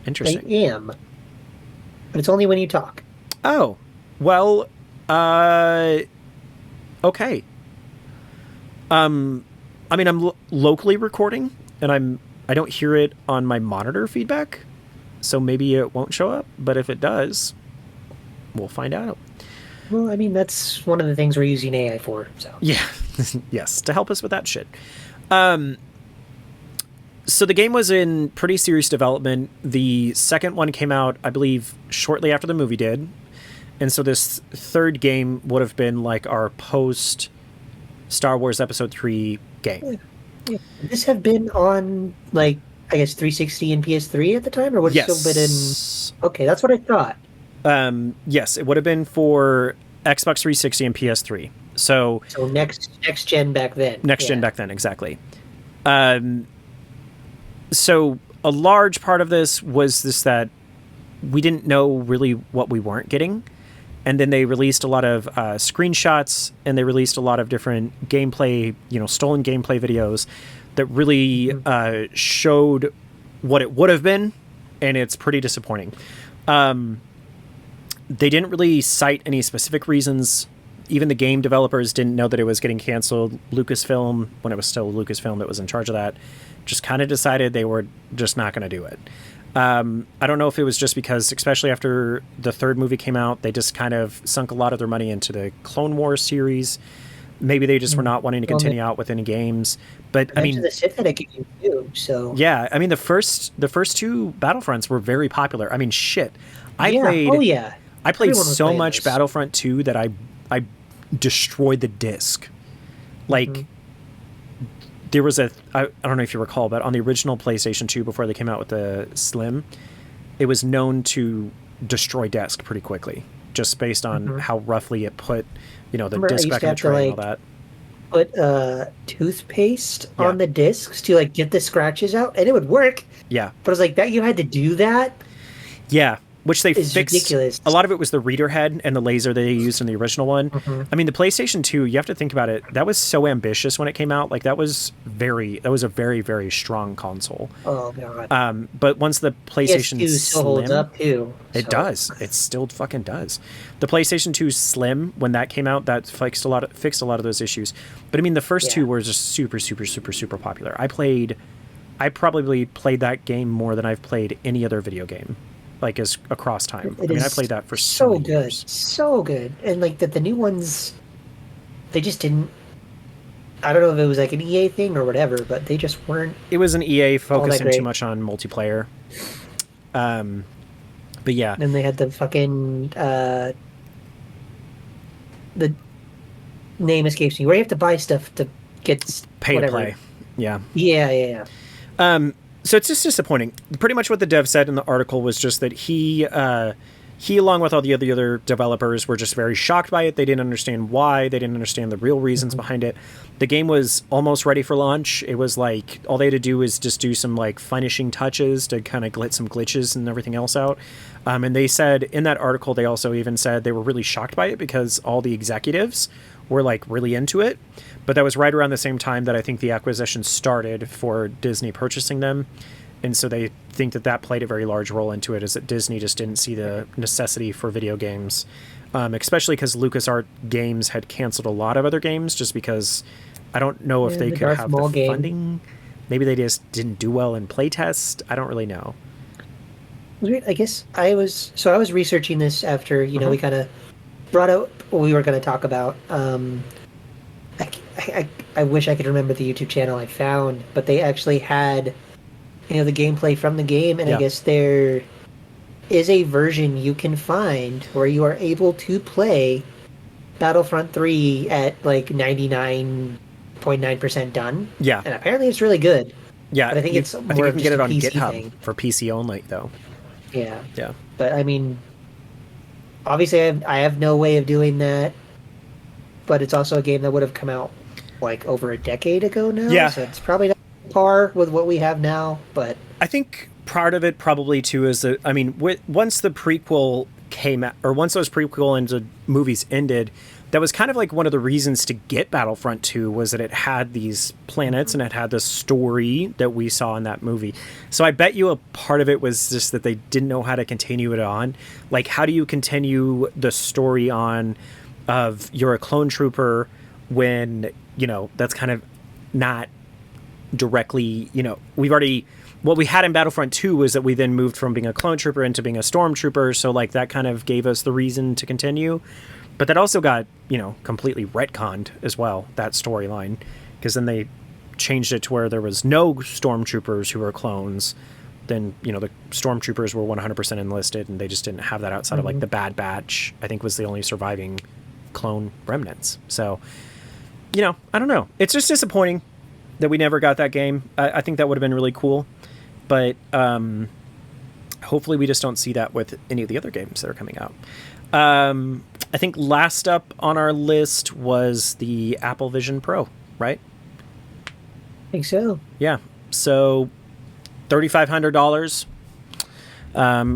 Interesting. I am, but it's only when you talk. Oh, well, okay. I'm locally recording, and I don't hear it on my monitor feedback, so maybe it won't show up. But if it does, we'll find out. Well, that's one of the things we're using AI for. So yeah, yes, to help us with that shit. So the game was in pretty serious development. The second one came out, I believe, shortly after the movie did. And so this third game would have been like our post Star Wars Episode 3 game. Yeah. This have been on, I guess 360 and PS3 at the time, or would it still been in? Okay, that's what I thought. Yes, it would have been for Xbox 360 and PS3. So next gen back then. Next gen back then, exactly. So a large part of this was that we didn't know really what we weren't getting. And then they released a lot of screenshots, and they released a lot of different gameplay, stolen gameplay videos that really showed what it would have been, and it's pretty disappointing. They didn't really cite any specific reasons. Even the game developers didn't know that it was getting canceled. Lucasfilm, when it was still Lucasfilm that was in charge of that, just kind of decided they were just not going to do it. I don't know if it was just because, especially after the third movie came out, they just kind of sunk a lot of their money into the Clone Wars series. Maybe they just were not wanting to continue out with any games. But the Sith had a game too. So yeah, the first two Battlefronts were very popular. shit. I played so much Battlefront 2 that I destroyed the disc. There was I don't know if you recall, but on the original PlayStation 2, before they came out with the Slim, it was known to destroy disc pretty quickly, just based on how roughly it put, the disc back in the tray and all that. Put toothpaste on the discs to get the scratches out, and it would work. Yeah. But it was that you had to do that. Yeah. Which they fixed. Ridiculous. A lot of it was the reader head and the laser they used in the original one. The PlayStation 2, you have to think about it. That was so ambitious when it came out. That was a very, very strong console. Oh god. But once the PlayStation PS2 still holds up too. It does. It still fucking does. The PlayStation 2 Slim, when that came out, that fixed a lot of those issues. But the first two were just super, super, super, super popular. I probably played that game more than I've played any other video game. As across time. I played that for so good. Years. So good. And the new ones, they just didn't, I don't know if it was an EA thing or whatever, but they just weren't. It was an EA focusing too much on multiplayer. But yeah. And they had the fucking, the name escapes me, where you have to buy stuff to get pay to play. Yeah. Yeah. So it's just disappointing. Pretty much what the dev said in the article was just that he along with all the other developers, were just very shocked by it. They didn't understand why. They didn't understand the real reasons behind it. The game was almost ready for launch. It was all they had to do is just do some finishing touches to kind of glit some glitches and everything else out. And they said in that article, they also even said they were really shocked by it because all the executives were really into it. But that was right around the same time that I think the acquisition started for Disney purchasing them. And so they think that played a very large role into it, is that Disney just didn't see the necessity for video games, especially because LucasArts Games had canceled a lot of other games just because I don't know if they could have the funding. Maybe they just didn't do well in playtest. I don't really know. I guess I was researching this after, we kind of brought out what we were going to talk about. I wish I could remember the YouTube channel I found, but they actually had, the gameplay from the game, and I guess there is a version you can find where you are able to play Battlefront 3 at 99.9% done. Yeah. And apparently it's really good. Yeah. But I think it's more you can get it on PC GitHub thing. for PC only, though. Yeah. Yeah. But obviously I have no way of doing that. But it's also a game that would have come out over a decade ago now. Yeah. So it's probably not par with what we have now. But I think part of it probably too is that once the prequel came out, or once those prequel and movies ended, that was kind of like one of the reasons to get Battlefront 2 was that it had these planets and it had the story that we saw in that movie. So I bet you a part of it was just that they didn't know how to continue it on. Like, how do you continue the story on of you're a clone trooper when, you know, that's kind of not directly, you know, we've already, what we had in Battlefront 2 was that we then moved from being a clone trooper into being a stormtrooper. So like that kind of gave us the reason to continue. But that also got, you know, completely retconned as well, that storyline, because then they changed it to where there was no stormtroopers who were clones. Then, you know, the stormtroopers were 100% enlisted, and they just didn't have that outside of like the Bad Batch, I think was the only surviving clone remnants. So, you know, I don't know. It's just disappointing that we never got that game. I think that would have been really cool. But hopefully we just don't see that with any of the other games that are coming out. I think last up on our list was the Apple Vision Pro, right? I think so. Yeah. So $3,500.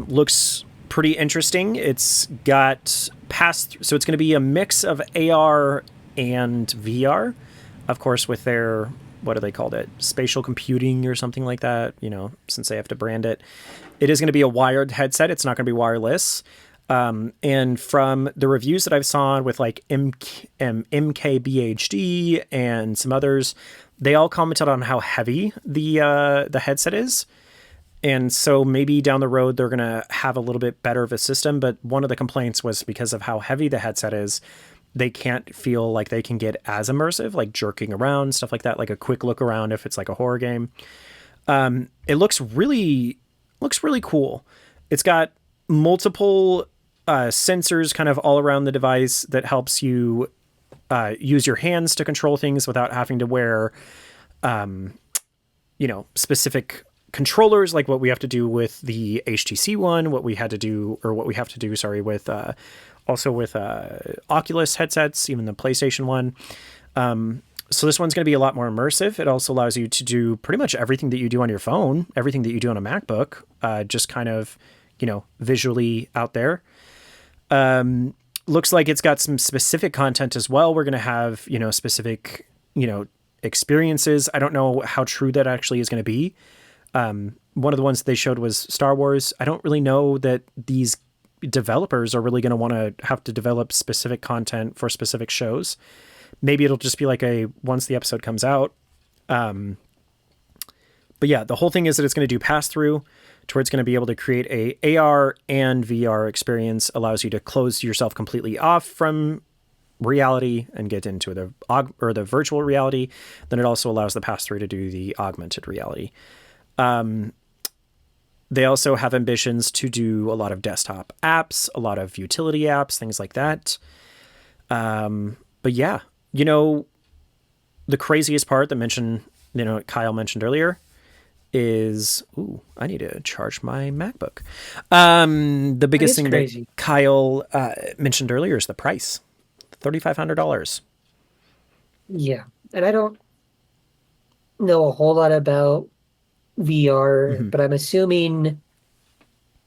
Looks pretty interesting. It's got so it's going to be a mix of AR and VR, of course, with their, what do they call it? Spatial computing or something like that, you know, since they have to brand it. It is going to be a wired headset. It's not going to be wireless. And from the reviews that I've saw with like MKBHD and some others, they all commented on how heavy the headset is. And so maybe down the road, they're going to have a little bit better of a system. But one of the complaints was because of how heavy the headset is, they can't feel like they can get as immersive, like jerking around, stuff like that, like a quick look around if it's like a horror game. It looks really cool. It's got multiple sensors kind of all around the device that helps you use your hands to control things without having to wear, you know, specific controllers like what we have to do with the HTC one, what we have to do with also with Oculus headsets, even the PlayStation one. So this one's going to be a lot more immersive. It also allows you to do pretty much everything that you do on your phone, everything that you do on a MacBook, just kind of, you know, visually out there. Looks like it's got some specific content as well. We're going to have, you know, specific, you know, experiences. I don't know how true that actually is going to be. One of the ones that they showed was Star Wars. I don't really know that these developers are really going to want to have to develop specific content for specific shows. Maybe it'll just be like once the episode comes out. But yeah, the whole thing is that it's going to do pass through to where it's going to be able to create a AR and VR experience, allows you to close yourself completely off from reality and get into the virtual reality. Then it also allows the pass through to do the augmented reality. They also have ambitions to do a lot of desktop apps, a lot of utility apps, things like that. But yeah, you know, the craziest part that Kyle mentioned earlier is, I need to charge my MacBook. The biggest thing that Kyle mentioned earlier is the price, $3,500. Yeah. And I don't know a whole lot about VR, but I'm assuming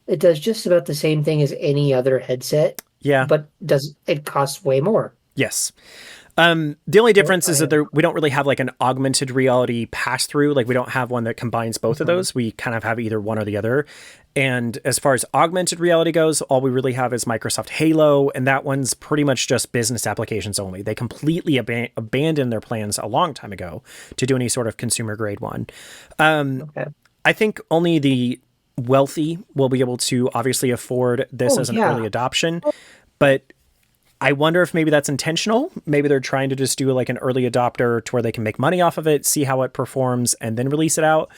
it does just about the same thing as any other headset. Yeah. But it costs way more. Yes. The only difference is that we don't really have like an augmented reality pass through. Like we don't have one that combines both of those. We kind of have either one or the other. And as far as augmented reality goes, all we really have is Microsoft Halo. And that one's pretty much just business applications only. They completely abandoned their plans a long time ago to do any sort of consumer grade one. I think only the wealthy will be able to obviously afford this as an early adoption. But I wonder if maybe that's intentional. Maybe they're trying to just do like an early adopter to where they can make money off of it, see how it performs, and then release it out.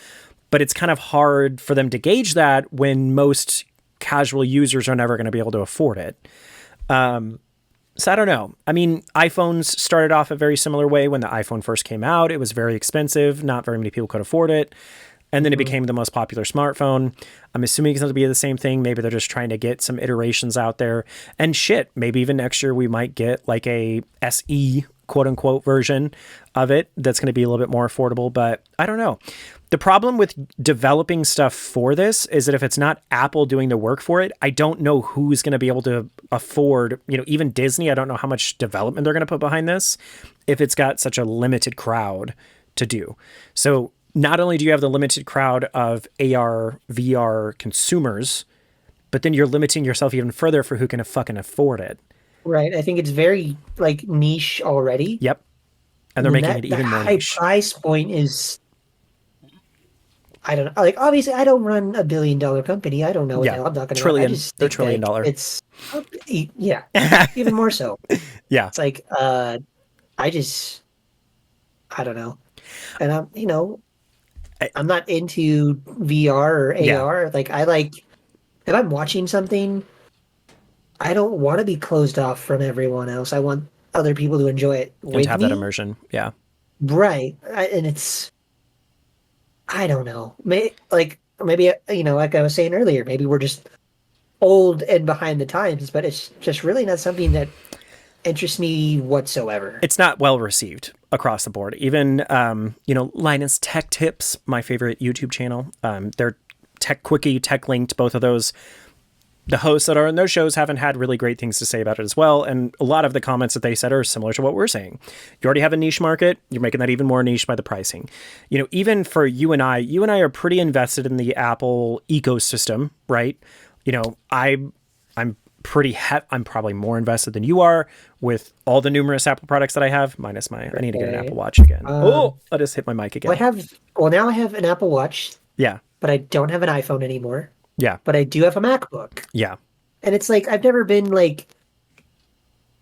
But it's kind of hard for them to gauge that when most casual users are never going to be able to afford it. So I don't know. I mean, iPhones started off a very similar way. When the iPhone first came out, it was very expensive. Not very many people could afford it. And then it became the most popular smartphone. I'm assuming it's going to be the same thing. Maybe they're just trying to get some iterations out there. And shit, maybe even next year we might get like a SE quote unquote version of it that's going to be a little bit more affordable. But I don't know. The problem with developing stuff for this is that if it's not Apple doing the work for it, I don't know who's going to be able to afford, even Disney. I don't know how much development they're going to put behind this if it's got such a limited crowd to do. So not only do you have the limited crowd of AR, VR consumers, but then you're limiting yourself even further for who can fucking afford it. Right. I think it's very like niche already. Yep. And they're making it even more niche. High price point is, I don't know. Like, obviously, I don't run $1 billion company. I don't know. Yeah, I'm not going to. trillion. I just They're think $1 trillion. It's even more so. Yeah. It's like I don't know, and I'm not into VR or AR. Like if I'm watching something, I don't want to be closed off from everyone else. I want other people to enjoy it with me. And to have that immersion. Yeah. Right. And it's, I don't know. Maybe, like I was saying earlier, maybe we're just old and behind the times, but it's just really not something that interests me whatsoever. It's not well received across the board. Even, Linus Tech Tips, my favorite YouTube channel. They're Tech Quickie, Tech Linked, both of those. The hosts that are in those shows haven't had really great things to say about it as well. And a lot of the comments that they said are similar to what we're saying. You already have a niche market. You're making that even more niche by the pricing. Even for you and I are pretty invested in the Apple ecosystem, right? I'm probably more invested than you are with all the numerous Apple products that I have, minus I need to get an Apple Watch again. I just hit my mic again. Now I have an Apple Watch. Yeah. But I don't have an iPhone anymore. Yeah. But I do have a MacBook. Yeah. And it's like, I've never been like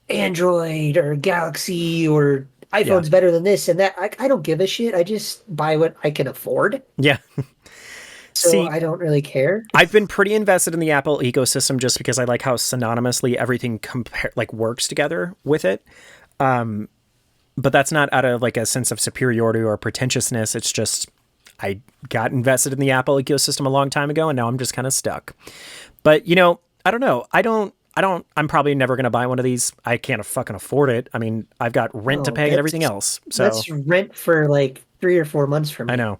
Android or Galaxy or iPhone's better than this and that. I don't give a shit. I just buy what I can afford. Yeah. So I don't really care. I've been pretty invested in the Apple ecosystem just because I like how synonymously everything works together with it. But that's not out of like a sense of superiority or pretentiousness. It's just, I got invested in the Apple ecosystem a long time ago, and now I'm just kind of stuck. But, I don't know. I'm probably never going to buy one of these. I can't fucking afford it. I mean, I've got rent to pay and everything else. So that's rent for like 3 or 4 months from me. I know.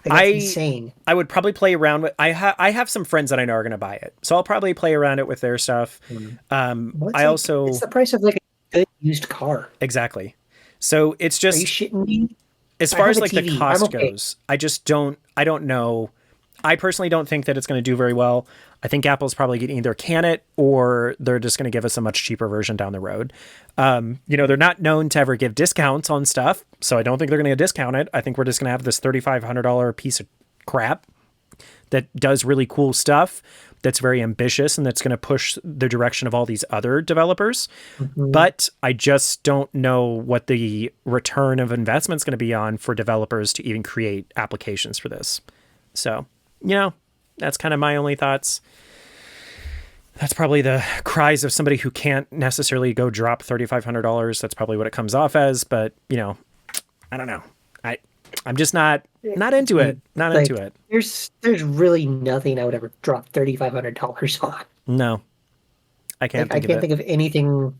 That's insane. I would probably play around with, I have some friends that I know are going to buy it. So I'll probably play around it with their stuff. It's the price of like a good used car. Exactly. So it's just, are you shitting me? As far as like the cost goes, I don't know. I personally don't think that it's going to do very well. I think Apple's probably going to either can it or they're just going to give us a much cheaper version down the road. They're not known to ever give discounts on stuff, so I don't think they're going to discount it. I think we're just going to have this $3,500 piece of crap that does really cool stuff, that's very ambitious, and that's going to push the direction of all these other developers. Mm-hmm. But I just don't know what the return of investment is going to be on for developers to even create applications for this. So, that's kind of my only thoughts. That's probably the cries of somebody who can't necessarily go drop $3,500. That's probably what it comes off as. But, I don't know. I'm just not into it. Not into it. There's really nothing I would ever drop $3,500 on. No, I can't. I can't think of anything.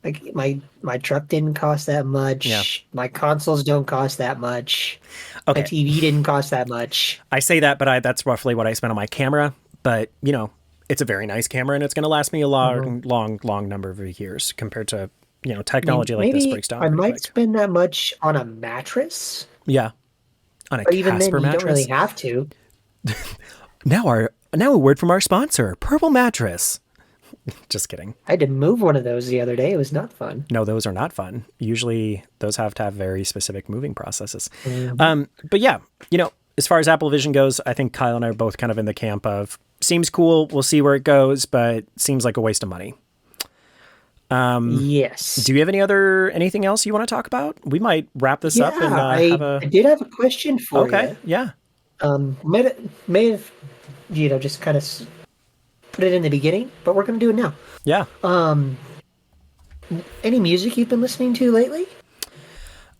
Like my truck didn't cost that much. Yeah. My consoles don't cost that much. Okay. My TV didn't cost that much. I say that, but that's roughly what I spent on my camera. But it's a very nice camera, and it's going to last me a long number of years compared to. Technology like this breaks down. I might spend that much on a mattress. Yeah, on a but even then, Casper mattress. You don't really have to. Now a word from our sponsor, Purple Mattress. Just kidding. I had to move one of those the other day. It was not fun. No, those are not fun. Usually, those have to have very specific moving processes. Mm-hmm. But yeah, as far as Apple Vision goes, I think Kyle and I are both kind of in the camp of seems cool. We'll see where it goes, but seems like a waste of money. Yes. Do you have anything else you want to talk about? We might wrap this up. And I did have a question for you. Okay. Yeah. May have just kind of put it in the beginning, but we're going to do it now. Yeah. Any music you've been listening to lately?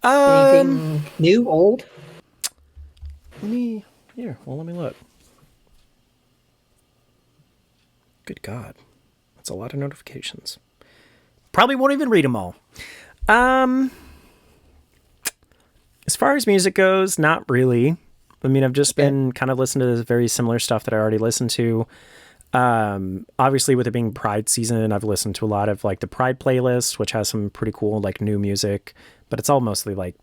Anything new, old? Let me look. Good God. That's a lot of notifications. Probably won't even read them all. As far as music goes, not really. I mean, I've just been kind of listening to this very similar stuff that I already listened to. Obviously, with it being Pride season, I've listened to a lot of like the Pride playlist, which has some pretty cool like new music, but it's all mostly like,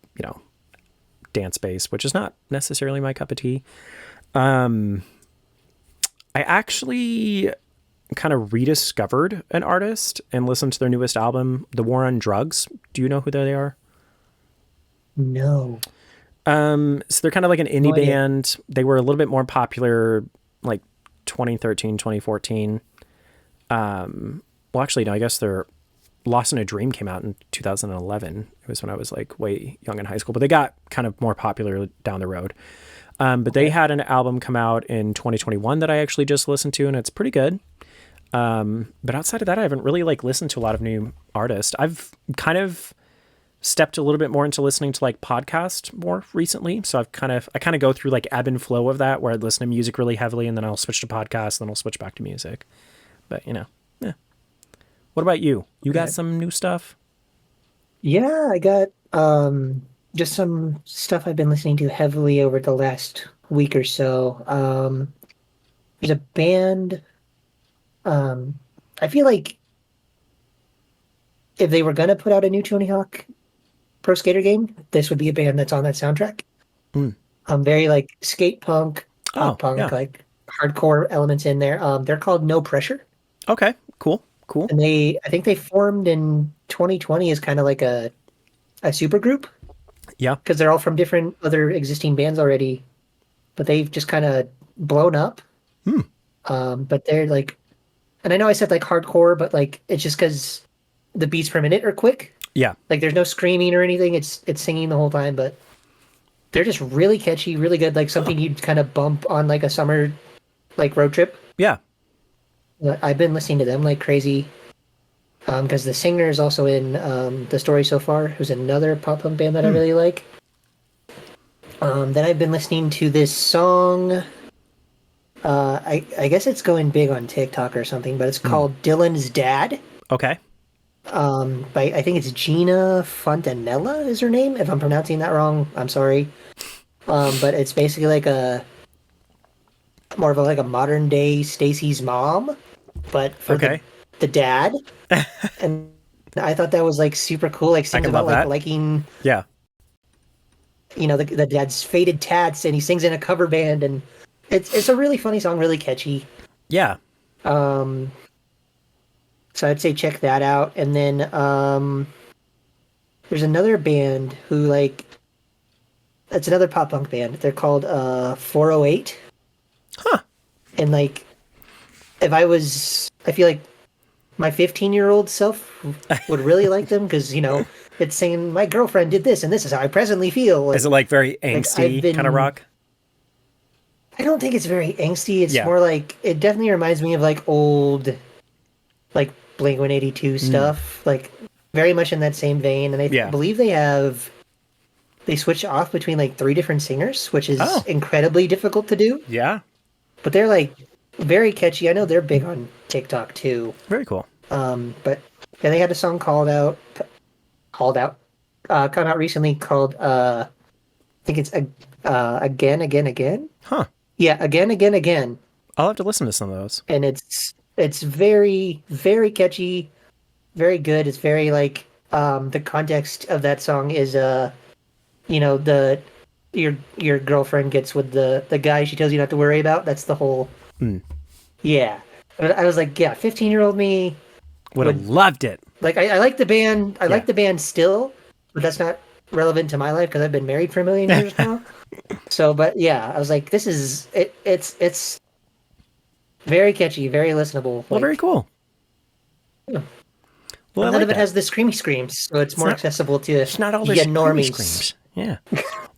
dance based, which is not necessarily my cup of tea. I actually kind of rediscovered an artist and listened to their newest album, The War on Drugs. Do you know who they are? No. So they're kind of like an indie No idea. band. They were a little bit more popular like 2013, 2014. Well, actually, no, I guess their Lost in a Dream came out in 2011. It was when I was like way young in high school, but they got kind of more popular down the road. But they had an album come out in 2021 that I actually just listened to, and it's pretty good. But outside of that, I haven't really like listened to a lot of new artists. I've kind of stepped a little bit more into listening to like podcasts more recently. So I kind of go through like ebb and flow of that, where I'd listen to music really heavily and then I'll switch to podcasts, then I'll switch back to music. But yeah. What about you? You got some new stuff? Yeah, I got just some stuff I've been listening to heavily over the last week or so. There's a band. I feel like if they were gonna put out a new Tony Hawk Pro Skater game, this would be a band that's on that soundtrack. Mm. Very like skate punk, Oh, pop punk, yeah. like hardcore elements in there. They're called No Pressure, Okay. Cool. Cool. and I think they formed in 2020 as kind of like a super group Yeah. because they're all from different other existing bands already, but they've just kind of blown up. Hmm. But they're like, and I know I said like hardcore, but like it's just because the beats per minute are quick. Yeah. Like there's no screaming or anything. It's singing the whole time, but they're just really catchy, really good. Like something you'd kind of bump on like a summer like road trip. Yeah. I've been listening to them like crazy. Because the singer is also in The Story So Far, who's another pop punk band that I really like. Then I've been listening to this song. I guess it's going big on TikTok or something, but it's called Dylan's Dad. Okay. By I think it's Gina Fontanella is her name. If I'm pronouncing that wrong, I'm sorry. But it's basically like a more of a, like a modern day Stacy's mom, but for Okay. the dad. And I thought that was like super cool. Like I sings can about love like that. liking, Yeah. the dad's faded tats, and he sings in a cover band, and it's a really funny song, really catchy. Yeah. Um, so I'd say check that out. And then there's another band who like it's another pop punk band. They're called 408. Huh. And like I feel like my 15-year-old self would really like them because it's saying my girlfriend did this and this is how I presently feel. Is it like very I've angsty been kind of rock? I don't think it's very angsty. It's Yeah. more like it definitely reminds me of like old like Blink-182 stuff, like very much in that same vein. And I Yeah. believe they switch off between like three different singers, which is Oh. incredibly difficult to do. Yeah. But they're like very catchy. I know they're big on TikTok too. Very cool. But yeah, they had a song come out recently called I think it's Again, Again, Again. Huh. Yeah, Again, Again, Again. I'll have to listen to some of those. And it's very, very catchy, very good. It's very like the context of that song is the your girlfriend gets with the guy she tells you not to worry about. That's the whole yeah. I was like, yeah, 15-year-old me Would have loved it. like I like the band. I Yeah. like the band still, but that's not relevant to my life because I've been married for a million years now. So, but yeah, I was like, this is it. It's very catchy, very listenable. Well, Like, very cool. Yeah. Well, I none like of it that. has the screamy screams, so it's more not- accessible to It's not all the this normies. screams. Yeah.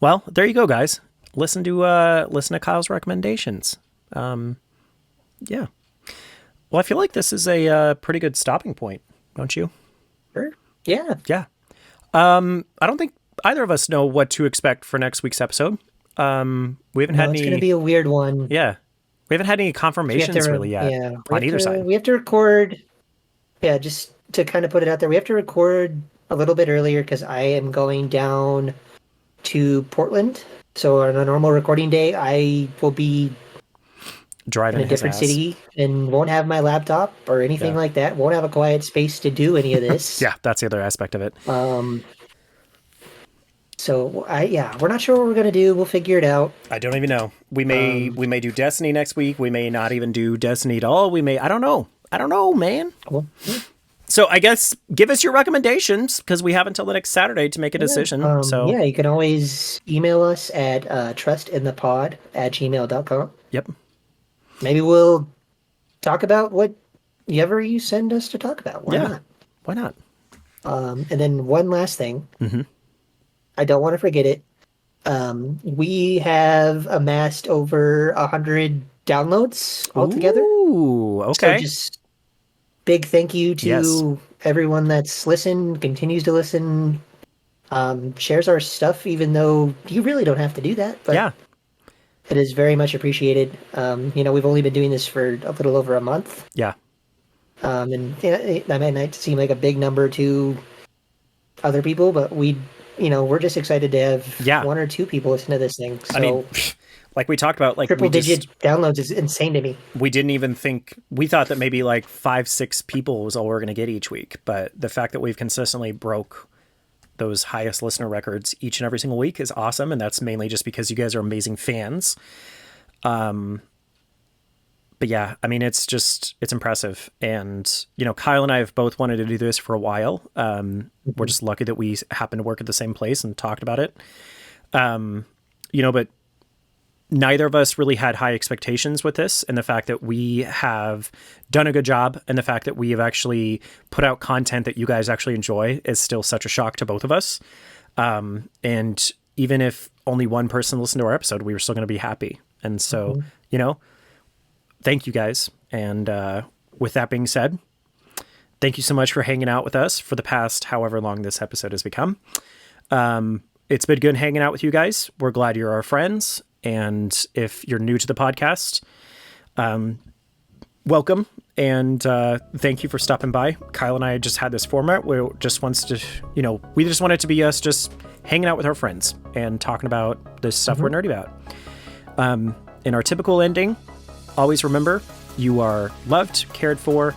Well, there you go, guys. Listen to Kyle's recommendations. Yeah. Well, I feel like this is a pretty good stopping point, don't you? Sure. Yeah. Yeah. I don't think either of us know what to expect for next week's episode. We haven't had No, it's any. going to be a weird one. Yeah. We haven't had any We have confirmations to, really yet yeah, on either side. we have to record. Yeah, just to kind of put it out there, we have to record a little bit earlier because I am going down to Portland. So on a normal recording day, I will be Driving in a his different ass. city and won't have my laptop or anything Yeah. like that. Won't have a quiet space to do any of this. Yeah, that's the other aspect of it. So we're not sure what we're gonna do. We'll figure it out. I don't even know. We may do Destiny next week. We may not even do Destiny at all. I don't know. I don't know, man. Well, So I guess give us your recommendations because we have until the next Saturday to make a decision. So you can always email us at trustinthepod@gmail.com. Yep. Maybe we'll talk about whatever you send us to talk about. Why not? Why not? And then one last thing. Mm-hmm. I don't want to forget it. We have amassed over 100 downloads altogether. Ooh, okay. So just big thank you to everyone that's listened, continues to listen, shares our stuff, even though you really don't have to do that. But yeah. It is very much appreciated. We've only been doing this for a little over a month. Yeah. And that might not seem like a big number to other people, but we're just excited to have one or two people listen to this thing. So, I mean, like we talked about, like triple-digit downloads is insane to me. We didn't even think, we thought that maybe like 5-6 people was all we're going to get each week. But the fact that we've consistently broke those highest listener records each and every single week is awesome. And that's mainly just because you guys are amazing fans. But yeah, I mean, it's impressive. And, Kyle and I have both wanted to do this for a while. We're just lucky that we happen to work at the same place and talked about it. But neither of us really had high expectations with this. And the fact that we have done a good job and the fact that we have actually put out content that you guys actually enjoy is still such a shock to both of us. And even if only one person listened to our episode, we were still going to be happy. And so, thank you guys. And with that being said, thank you so much for hanging out with us for the past however long this episode has become. It's been good hanging out with you guys. We're glad you're our friends. And if you're new to the podcast, welcome. And thank you for stopping by. Kyle and I just had this format where we just want it to be us just hanging out with our friends and talking about this stuff we're nerdy about. In our typical ending, always remember, you are loved, cared for,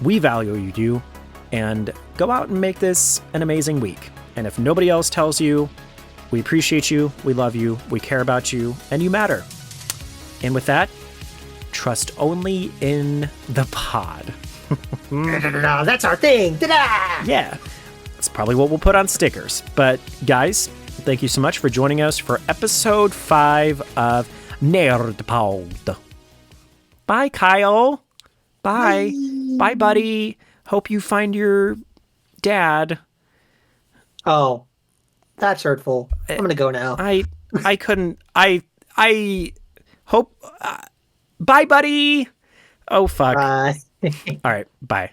we value you, and go out and make this an amazing week. And if nobody else tells you, we appreciate you, we love you, we care about you, and you matter. And with that, trust only in the pod. That's our thing. Ta-da! Yeah, that's probably what we'll put on stickers. But guys, thank you so much for joining us for episode 5 of N3rdPod. Bye, Kyle. Bye. Bye, buddy. Hope you find your dad. Oh, that's hurtful. I'm gonna go now. I couldn't. I hope. Bye, buddy. Oh fuck. Bye. All right. Bye.